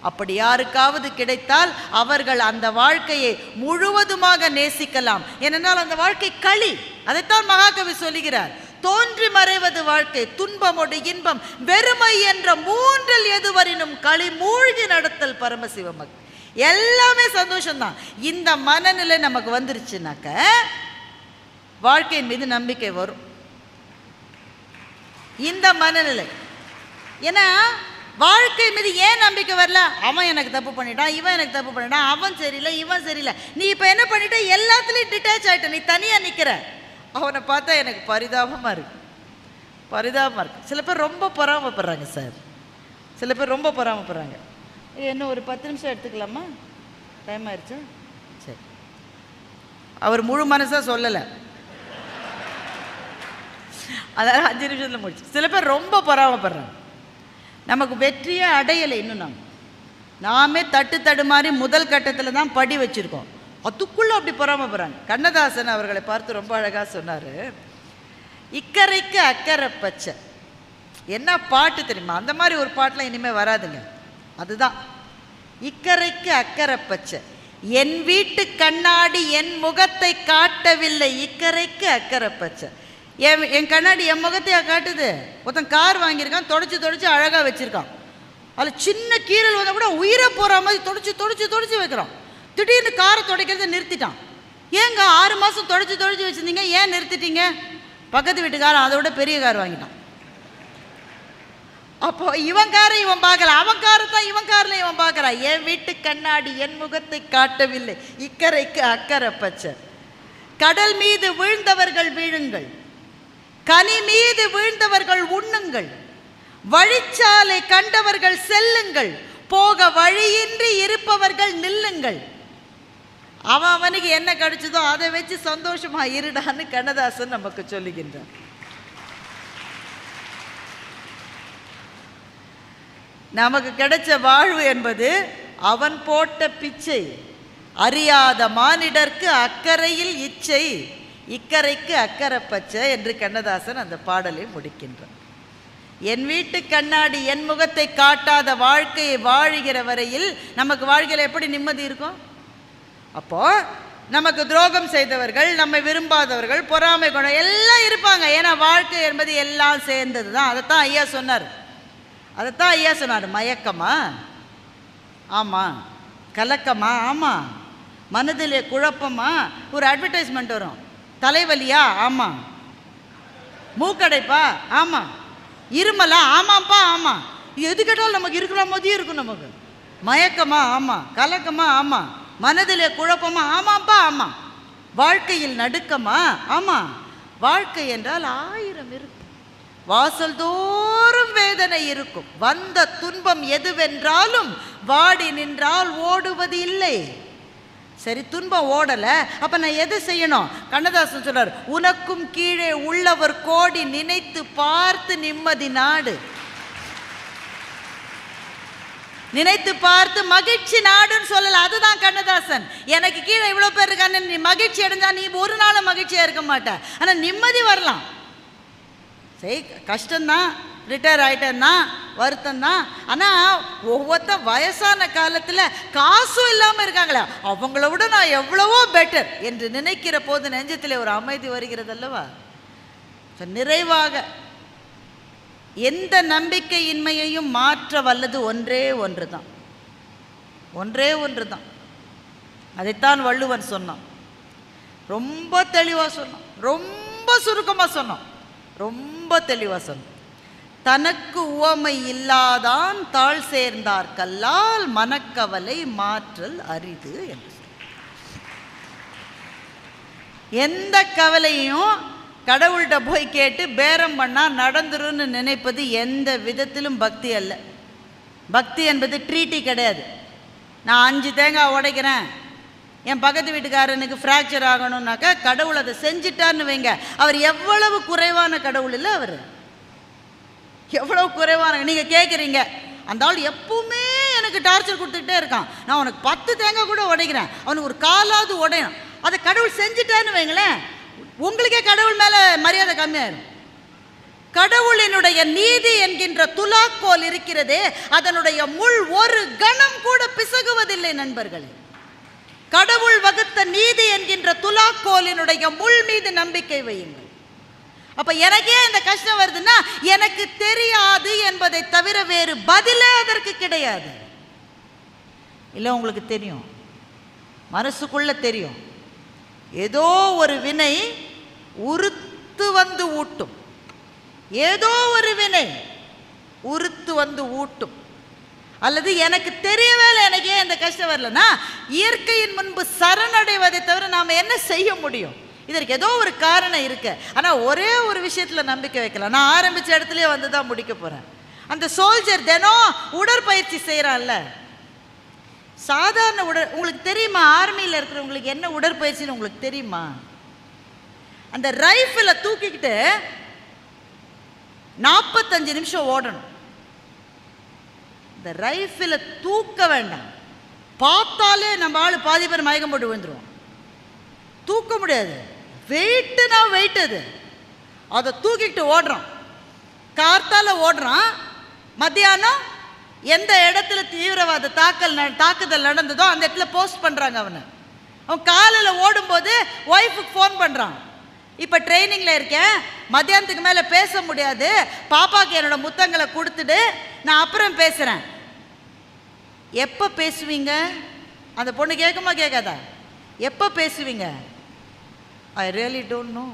அப்படி யாருக்காவது கிடைத்தால் அவர்கள் அந்த வாழ்க்கையை முழுவதுமாக நேசிக்கலாம். ஏனென்றால் அந்த வாழ்க்கை களி. அதைத்தான் மகாகவி சொல்லுகிறார். தோன்றி மறைவது வாழ்க்கை, துன்பமோடு இன்பம், வெறுமை என்ற மூன்றில் எதுவரினும் களி மூழ்கி நடத்தல் பரமசிவமக். எல்லாமே சந்தோஷம்தான். இந்த மனநிலை நமக்கு வந்துருச்சுனாக்க வாழ்க்கையின் மீது நம்பிக்கை வரும். இந்த மனநிலை. ஏன்னா வாழ்க்கை மீது ஏன் நம்பிக்கை வரல? அவன் எனக்கு தப்பு பண்ணிட்டான், இவன் எனக்கு தப்பு பண்ணிட்டான், அவன் சரியில்லை, இவன் சரியில்லை. நீ இப்போ என்ன பண்ணிட்ட? எல்லாத்துலேயும் டிட்டாச் ஆகிட்ட, நீ தனியாக நிற்கிற. அவனை பார்த்தா எனக்கு பரிதாபமாக இருக்கு, பரிதாபமாக இருக்கு. சில பேர் ரொம்ப பொறாமப்படுறாங்க சார், சில பேர் ரொம்ப பொறாமப்படுறாங்க. இன்னும் ஒரு 10 நிமிஷம் எடுத்துக்கலாமா? டைம் ஆயிடுச்சா? சரி. அவர் முழு மனசாக சொல்லலை, அதாவது 5 நிமிஷத்தில் முடிச்சு. சில பேர் ரொம்ப பொறாமப்படுறாங்க. நமக்கு வெற்றியே அடையலை. இன்னும் நாமே தட்டு தடுமாறி முதல் கட்டத்தில் தான் படி வச்சுருக்கோம், அதுக்குள்ளே அப்படி பொறாமப்படுறாங்க. கண்ணதாசன் அவர்களை பார்த்து ரொம்ப அழகாக சொன்னார், இக்கரைக்கு அக்கறை பச்சை. என்ன பாட்டு தெரியுமா? அந்த மாதிரி ஒரு பாட்டெலாம் இனிமேல் வராதுங்க. அதுதான் இக்கரைக்கு அக்கறை பச்சை. என் வீட்டு கண்ணாடி என் முகத்தை காட்டவில்லை, இக்கரைக்கு அக்கறை பச்சை. என் கண்ணாடி என் முகத்தையா காட்டுது? ஒருத்தன் கார் வாங்கியிருக்கான், தொடச்சி அழகாக வச்சுருக்கான். அதில் சின்ன கீரல் வந்தால் கூட உயிரை போகிற மாதிரி தொடச்சி வைக்கிறான். திடீர்னு காரை துடைக்கிறத நிறுத்திட்டான். ஏங்க 6 மாதம் தொடச்சி வச்சுருந்தீங்க, ஏன் நிறுத்திட்டீங்க? பக்கத்து வீட்டுக்காரன் அதை விட பெரிய கார் வாங்கிட்டான். அப்போ இவன் காரை இவன் பார்க்கல, அவன் காரை தான் இவன் காரில் இவன் பார்க்குறான். என் வீட்டு கண்ணாடி என் முகத்தை காட்டவில்லை, இக்கரைக்கு அக்கறை பச்சை. கடல் மீது வீழ்ந்தவர்கள் வீழுங்கள், கனி மீது வீழ்ந்தவர்கள் உண்ணுங்கள், வழிச்சாலை கண்டவர்கள் செல்லுங்கள், போக வழியின்றி இருப்பவர்கள் நில்லுங்கள். அவனுக்கு என்ன கிடைச்சதோ அதை வச்சு சந்தோஷமா இருடான்னு கண்ணதாசன் நமக்கு சொல்லுகின்றார். நமக்கு கிடைச்ச வாழ்வு என்பது அவன் போட்ட பிச்சை. அறியாத மானிடர்க்கு அக்கறையில் இச்சை, இக்கரைக்கு அக்கறை பச்சை என்று கண்ணதாசன் அந்த பாடலை முடிக்கின்றார். என் வீட்டு கண்ணாடி என் முகத்தை காட்டாத வாழ்க்கையை வாழுகிற வரையில் நமக்கு வாழ்க்கையில் எப்படி நிம்மதி இருக்கும்? அப்போ நமக்கு துரோகம் செய்தவர்கள், நம்மை விரும்பாதவர்கள், பொறாமை குணம் எல்லாம் இருப்பாங்க. ஏன்னா வாழ்க்கை என்பது எல்லாம் சேர்ந்தது தான். அதைத்தான் ஐயா சொன்னார். மயக்கமா? ஆமாம். கலக்கமா? ஆமாம். மனதிலே குழப்பமா? ஒரு அட்வர்டைஸ்மெண்ட் வரும். தலைவலியா? ஆமாம். மூக்கடைப்பா? ஆமாம். இருமலா? ஆமாம்ப்பா ஆமாம். எது கேட்டாலும் நமக்கு இருக்கிற மாதிரியே இருக்கும். நமக்கு மயக்கமா? ஆமாம். கலக்கமா? ஆமாம். மனதிலே குழப்பமா? ஆமாம்ப்பா ஆமாம். வாழ்க்கையில் நடுக்கமா? ஆமாம். வாழ்க்கை என்றால் 1000 இருக்கும், வாசல் தோறும் வேதனை இருக்கும். வந்த துன்பம் எதுவென்றாலும் வாடி நின்றால் ஓடுவது இல்லை. சரி, துன்பம் ஓடலை, அப்போ நான் எது செய்யணும்? கண்ணதாசன் சொல்றார், உனக்கும் கீழே உள்ளவர் கோடி, நினைத்து பார்த்து நிம்மதி நாடு. நினைத்து பார்த்து மகிழ்ச்சி நாடுன்னு சொல்லல. அதுதான் கண்ணதாசன். எனக்கு கீழே இவ்வளோ பேர் இருக்கான்னு நீ மகிழ்ச்சி அடைஞ்சா நீ ஒரு நாளும் மகிழ்ச்சியாக இருக்க மாட்ட. ஆனால் நிம்மதி வரலாம். சரி, கஷ்டம்தான், ரிட்டையர் ஆகிட்டேன்னா வருத்தம் தான். ஆனால் ஒவ்வொருத்த வயசான காலத்தில் காசும் இல்லாமல் இருக்காங்களே, அவங்கள விட நான் எவ்வளவோ பெட்டர் என்று நினைக்கிற போது நெஞ்சத்தில் ஒரு அமைதி வருகிறது அல்லவா? நிறைவாக எந்த நம்பிக்கையின்மையையும் மாற்ற வல்லது ஒன்றே ஒன்று தான், ஒன்றே ஒன்று தான். அதைத்தான் வள்ளுவன் சொன்னான். ரொம்ப தெளிவாக சொன்னான், ரொம்ப சுருக்கமாக சொன்னான், ரொம்ப தெளிவாக சொன்னான். தனக்கு உவமை இல்லாதான் தாழ் சேர்ந்தார் கல்லால் மனக்கவலை மாற்றல் அரிது என்று. எந்த கவலையும் கடவுள்கிட்ட போய் கேட்டு பேரம் பண்ணால் நடந்துருன்னு நினைப்பது எந்த விதத்திலும் பக்தி அல்ல. பக்தி என்பது ட்ரீட்டி கிடையாது. நான் 5 தேங்காய் உடைக்கிறேன், என் பக்கத்து வீட்டுக்காரனுக்கு ஃப்ராக்சர் ஆகணும்னாக்கா கடவுள் அதை செஞ்சிட்டான்னு வைங்க. அவர் எவ்வளவு குறைவான கடவுள் இல்லை, அவர் எவ்வளவு குறைவான. நீங்கள் கேட்குறீங்க, அந்த ஆள் எப்பவுமே எனக்கு டார்ச்சர் கொடுத்துக்கிட்டே இருக்கான், நான் உனக்கு 10 தேங்காய் கூட உடைக்கிறேன், அவனுக்கு ஒரு காலாவது உடையணும், அதை கடவுள் செஞ்சிட்டான்னு வைங்களேன், உங்களுக்கே கடவுள் மேலே மரியாதை கம்மியாயிரும். கடவுளினுடைய நீதி என்கின்ற துலாக்கோல் இருக்கிறதே, அதனுடைய முள் ஒரு கணம் கூட பிசகுவதில்லை நண்பர்களே. கடவுள் வகுத்த நீதி என்கின்ற துலாக்கோலினுடைய முள் மீது நம்பிக்கை வையுங்கள். அப்ப எனக்கே இந்த கஷ்டம் வருதுன்னா எனக்கு தெரியாது என்பதை தவிர வேறு பதிலே அதற்கு கிடையாது. இல்லை, உங்களுக்கு தெரியும், மனசுக்குள்ள தெரியும், ஏதோ ஒரு வினை உறுத்து வந்து ஊட்டும், ஏதோ ஒரு வினை உறுத்து வந்து ஊட்டும். அல்லது எனக்கு தெரியவே இல்லை, எனக்கு ஏன் இந்த கஷ்டம் வரலன்னா இயற்கையின் முன்பு சரணடைவதை தவிர நாம் என்ன செய்ய முடியும்? இதற்கு ஏதோ ஒரு காரணம் இருக்கு. ஆனால் ஒரே ஒரு விஷயத்தில் நம்பிக்கை வைக்கலாம். நான் ஆரம்பித்த இடத்துலயே வந்து தான் முடிக்க போகிறேன். அந்த சோல்ஜர் தினம் உடற்பயிற்சி செய்கிறான்ல, சாதாரண உங்களுக்கு தெரியுமா ஆர்மியில் இருக்கிறவங்களுக்கு என்ன உடற்பயிற்சின்னு உங்களுக்கு தெரியுமா? அந்த ரைஃபிளை தூக்கிக்கிட்டு 45 நிமிஷம் ஓடணும். இந்த ரைஃபிளை தூக்க வேண்டாம், பார்த்தாலே நம்ம ஆளு பாதி பேர் மயக்கம் போட்டு விழுந்துருவோம். தூக்க முடியாது, வெயிட்டுனா வெயிட், அது அதை தூக்கிக்கிட்டு ஓடுறான். கார்த்தால ஓடுறான், மத்தியானம் எந்த இடத்துல தீவிரவாத தாக்குதல் நடந்ததோ அந்த இடத்துல போஸ்ட் பண்ணுறாங்க அவனை. அவன் காலையில் ஓடும்போது ஒய்ஃபுக்கு ஃபோன் பண்ணுறான், இப்போ ட்ரைனிங்கில் இருக்கேன், மத்தியானத்துக்கு மேலே பேச முடியாது, பாப்பாவுக்கு என்னோட முத்தங்களை கொடுத்துட்டு நான் அப்புறம் பேசுகிறேன். எப்போ பேசுவீங்க? அந்த பொண்ணு கேட்குமா கேட்காதா? எப்போ பேசுவீங்க? ஐ ரியலி டோன்ட் நோ,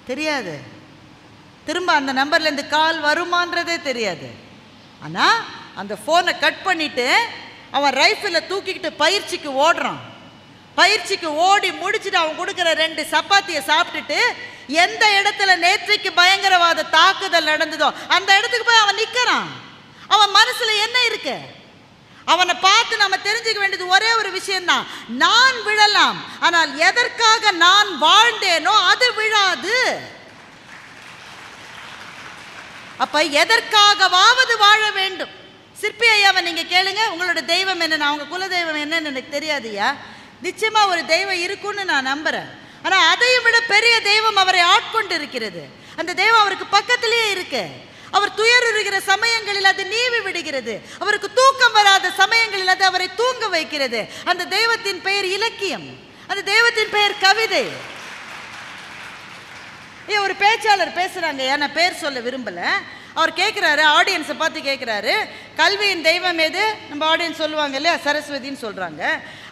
தெரியாது. திரும்ப அந்த நம்பர்லேருந்து கால் வருமானதே தெரியாது. ஆனால் அந்த ஃபோனை கட் பண்ணிவிட்டு அவன் ரைஃபிளை தூக்கிக்கிட்டு பயிற்சிக்கு ஓடுறான். பயிற்சிக்கு ஓடி முடிச்சுட்டு அவன் கொடுக்குற 2 சப்பாத்தியை சாப்பிட்டுட்டு எந்த இடத்துல நேற்றைக்கு பயங்கரவாத தாக்குதல் நடந்ததோ அந்த இடத்துக்கு போய் அவன் நிற்கிறான். அவன் மனசுல என்ன இருக்கு? அவனை பார்த்து நம்ம தெரிஞ்சுக்க வேண்டியது ஒரே ஒரு விஷயம்தான், நான் விழலாம், ஆனால் எதற்காக நான் வாழ்ந்தேனோ அது விழாது. அப்ப எதற்காகவாவது வாழ வேண்டும். சிற்பி ஐயாவை நீங்க கேளுங்க, உங்களோட தெய்வம் என்ன? அவங்க குல தெய்வம் என்னன்னு எனக்கு தெரியாதுயா. நிச்சயமா ஒரு தெய்வம் இருக்குன்னு நான் நம்புறேன். ஆனா அதையும் விட பெரிய தெய்வம் அவரை ஆட்கொண்டு இருக்கிறது. அந்த தெய்வம் அவருக்கு பக்கத்திலேயே இருக்கு. அவர் துயருகிற சமயங்களில் அது நீவி விடுகிறது, அவருக்கு தூக்கம் வராத சமயங்களில் அது அவரை தூங்க வைக்கிறது. அந்த தெய்வத்தின் பெயர் இலக்கியம், அந்த தெய்வத்தின் பெயர் கவிதை. ஒரு பேச்சாளர் பேசுறாங்க, நான் பேர் சொல்ல விரும்பல. அவர் கேட்குறாரு, ஆடியன்ஸை பார்த்து கேட்குறாரு, கல்வியின் தெய்வம் எது? நம்ம ஆடியன்ஸ் சொல்லுவாங்க இல்லையா, சரஸ்வதின்னு சொல்கிறாங்க.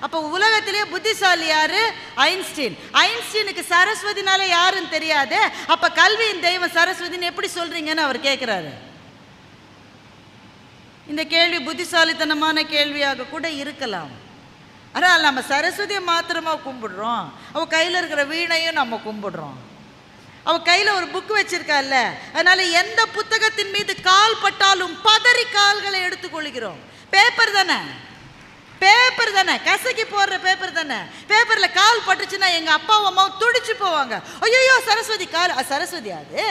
அப்போ உலகத்திலேயே புத்திசாலி யாரு? ஐன்ஸ்டீன். ஐன்ஸ்டீனுக்கு சரஸ்வதினால யாருன்னு தெரியாது, அப்போ கல்வியின் தெய்வம் சரஸ்வதின்னு எப்படி சொல்கிறீங்கன்னு அவர் கேட்குறாரு. இந்த கேள்வி புத்திசாலித்தனமான கேள்வியாக கூட இருக்கலாம். ஆனால் நம்ம சரஸ்வதியை மாத்திரமா கும்பிடுறோம், அவள் கையில் இருக்கிற வீணையும் நம்ம கும்பிடுறோம். அவ கையில் ஒரு புக் வச்சிருக்கால, அதனால எந்த புத்தகத்தின் மீது கால் பட்டாலும் பதறி கால்களை எடுத்துக்கொள்கிறோம். பேப்பர் தானே, பேப்பர் தானே, கசக்கி போடுற பேப்பர் தானே. பேப்பரில் கால் பட்டுச்சுன்னா எங்கள் அப்பாவும் அம்மாவும் துடிச்சு போவாங்க. ஐயோ சரஸ்வதி கால், சரஸ்வதி அது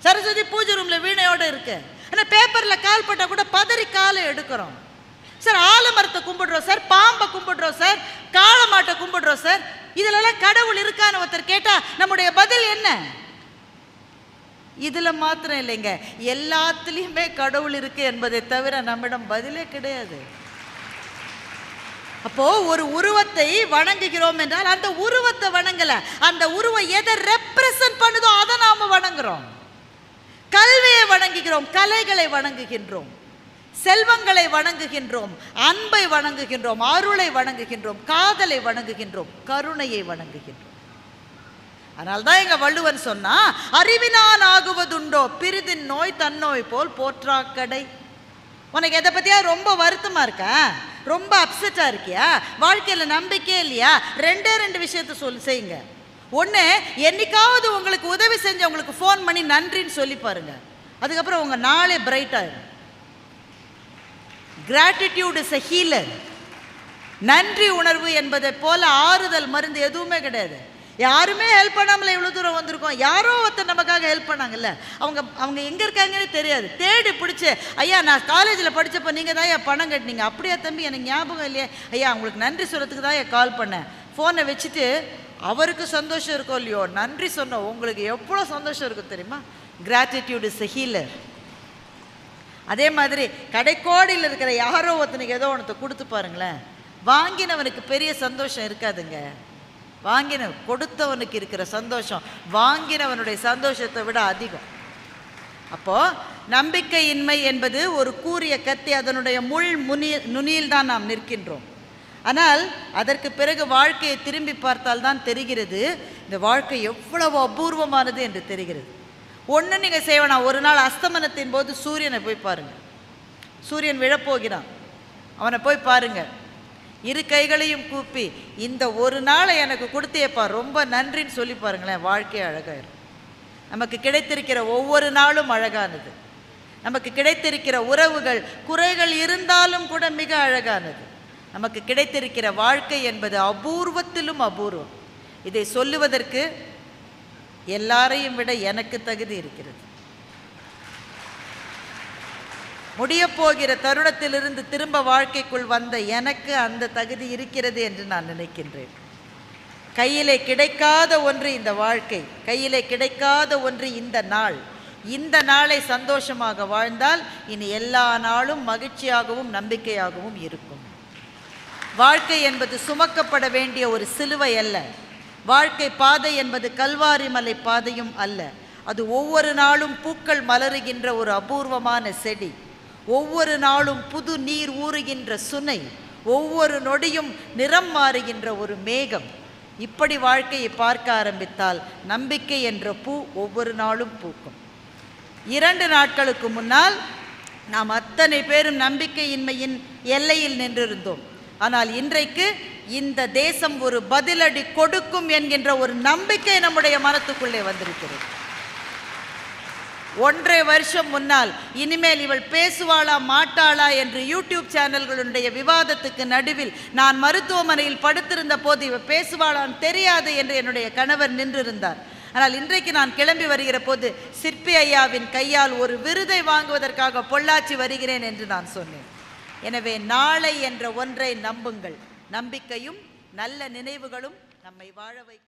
சரஸ்வதி பூஜை ரூமில் வீணையோடு இருக்கு. ஆனால் பேப்பரில் கால் பட்டால் கூட பதறி காலை எடுக்கிறோம். சார் ஆலமரத்தை கும்பிடுறோம் சார், பாம்பை கும்பிடுறோம் சார், காளமாட்டை கும்பிடுறோம் சார். இதிலெல்லாம் கடவுள் இருக்கான்னு ஒருத்தர் கேட்டா நம்முடைய பதில் என்ன? இதுல மாத்திரம் இல்லைங்க, எல்லாத்துலேயுமே கடவுள் இருக்கு என்பதை தவிர நம்மிடம் பதிலே கிடையாது. அப்போ ஒரு உருவத்தை வணங்குகிறோம் என்றால் அந்த உருவத்தை வணங்கல, அந்த உருவம் எதை ரெப்ரசன்ட் பண்ணுதோ அதை நாம வணங்குறோம். கல்வியை வணங்குகிறோம், கலைகளை வணங்குகின்றோம், செல்வங்களை வணங்குகின்றோம், அன்பை வணங்குகின்றோம், அருளை வணங்குகின்றோம், காதலை வணங்குகின்றோம், கருணையை வணங்குகின்றோம். அதனால்தான் எங்க வள்ளுவன் சொன்னா, அறிவினான் ஆகுவதுண்டோ பிரிதின் நோய் தன்னோய் போல் போற்றாக்கடை. உனக்கு எதை பத்தியா ரொம்ப வருத்தமா இருக்கா, ரொம்ப அப்செட்டா இருக்கியா, வாழ்க்கையில நம்பிக்கையே இல்லையா, ரெண்டு விஷயத்த செய்யுங்க. ஒன்று, என்னைக்காவது உங்களுக்கு உதவி செஞ்சவங்களுக்கு ஃபோன் பண்ணி நன்றின்னு சொல்லி பாருங்க. அதுக்கப்புறம் உங்க நாளே பிரைட் ஆயிடும். Gratitude is a healer. நன்றி உணர்வு என்பதை போல ஆறுதல் மருந்து எதுவுமே கிடையாது. யாருமே ஹெல்ப் பண்ணாமல இவ்வளோ தூரம் வந்திருக்கோம். யாரோ ஒருத்தர் நமக்காக ஹெல்ப் பண்ணாங்கல்ல, அவங்க எங்கே இருக்காங்கன்னு தெரியாது, தேடி பிடிச்சி, ஐயா நான் காலேஜில் படித்தப்போ நீங்கள் தான் ஐயா பணம் கட்டினீங்க, அப்படியா தம்பி எனக்கு ஞாபகம் இல்லையே, ஐயா உங்களுக்கு நன்றி சொல்கிறதுக்கு தான் ஐயா கால் பண்ணேன். ஃபோனை வச்சுட்டு அவருக்கு சந்தோஷம் இருக்கோ இல்லையோ, நன்றி சொன்னோம் உங்களுக்கு எவ்வளோ சந்தோஷம் இருக்கும் தெரியுமா. Gratitude is a healer. அதே மாதிரி கடைக்கோடியில் இருக்கிற யாரோ ஒருத்தனுக்கு ஏதோ ஒன்றத்தை கொடுத்து பாருங்களேன், வாங்கினவனுக்கு பெரிய சந்தோஷம் இருக்காதுங்க. கொடுத்தவனுக்கு இருக்கிற சந்தோஷம் வாங்கினவனுடைய சந்தோஷத்தை விட அதிகம். அப்போ நம்பிக்கையின்மை என்பது ஒரு கூரிய கத்தி, அதனுடைய நுனியில் தான் நாம் நிற்கின்றோம். ஆனால் அதற்கு பிறகு வாழ்க்கையை திரும்பி பார்த்தால் தான் தெரிகிறது இந்த வாழ்க்கை எவ்வளவு அபூர்வமானது என்று தெரிகிறது. ஒன்று நீங்கள் செய்வேனா, ஒரு நாள் அஸ்தமனத்தின் போது சூரியனை போய் பாருங்க. சூரியன் விழப்போகிறான், அவனை போய் பாருங்க. இரு கைகளையும் கூப்பி இந்த ஒரு நாளை எனக்கு கொடுத்தேப்பா ரொம்ப நன்றின்னு சொல்லி பாருங்களேன், வாழ்க்கை அழகாயிரும். நமக்கு கிடைத்திருக்கிற ஒவ்வொரு நாளும் அழகானது. நமக்கு கிடைத்திருக்கிற உறவுகள் குறைகள் இருந்தாலும் கூட மிக அழகானது. நமக்கு கிடைத்திருக்கிற வாழ்க்கை என்பது அபூர்வத்திலும் அபூர்வம். இதை சொல்லுவதற்கு எல்லாரையும் விட எனக்கு தகுதி இருக்கிறது. முடிய போகிற தருணத்திலிருந்து திரும்ப வாழ்க்கைக்குள் வந்த எனக்கு அந்த தகுதி இருக்கிறது என்று நான் நினைக்கின்றேன். கையிலே கிடைக்காத ஒன்று இந்த வாழ்க்கை, கையிலே கிடைக்காத ஒன்று இந்த நாள். இந்த நாளை சந்தோஷமாக வாழ்ந்தால் இனி எல்லா நாளும் மகிழ்ச்சியாகவும் நம்பிக்கையாகவும் இருக்கும். வாழ்க்கை என்பது சுமக்கப்பட வேண்டிய ஒரு சிலுவை அல்ல. வாழ்க்கை பாதை என்பது கல்வாரி மலை பாதையும் அல்ல. அது ஒவ்வொரு நாளும் பூக்கள் மலருகின்ற ஒரு அபூர்வமான செடி, ஒவ்வொரு நாளும் புது நீர் ஊறுகின்ற சுனை, ஒவ்வொரு நொடியும் நிறம் மாறுகின்ற ஒரு மேகம். இப்படி வாழ்க்கையை பார்க்க ஆரம்பித்தால் நம்பிக்கை என்ற பூ ஒவ்வொரு நாளும் பூக்கும். 2 நாட்களுக்கு முன்னால் நாம் அத்தனை பேரும் நம்பிக்கையின்மையின் எல்லையில் நின்றிருந்தோம். ஆனால் இன்றைக்கு இந்த தேசம் ஒரு பதிலடி கொடுக்கும் என்கின்ற ஒரு நம்பிக்கை நம்முடைய மனத்துக்குள்ளே வந்திருக்கிறது. 1.5 வருஷம் முன்னால் இனிமேல் இவள் பேசுவாளா மாட்டாளா என்று யூடியூப் சேனல்களுடைய விவாதத்துக்கு நடுவில் நான் மருத்துவமனையில் படுத்திருந்த போது இவள் பேசுவாளான்னு தெரியாது என்று என்னுடைய கணவர் நின்றிருந்தார். ஆனால் இன்றைக்கு நான் கிளம்பி வருகிற போது சிற்பி ஐயாவின் கையால் ஒரு விருதை வாங்குவதற்காக பொள்ளாச்சி வருகிறேன் என்று நான் சொன்னேன். எனவே நாளை என்ற ஒன்றை நம்புங்கள். நம்பிக்கையும் நல்ல நினைவுகளும் நம்மை வாழ வைக்கும்.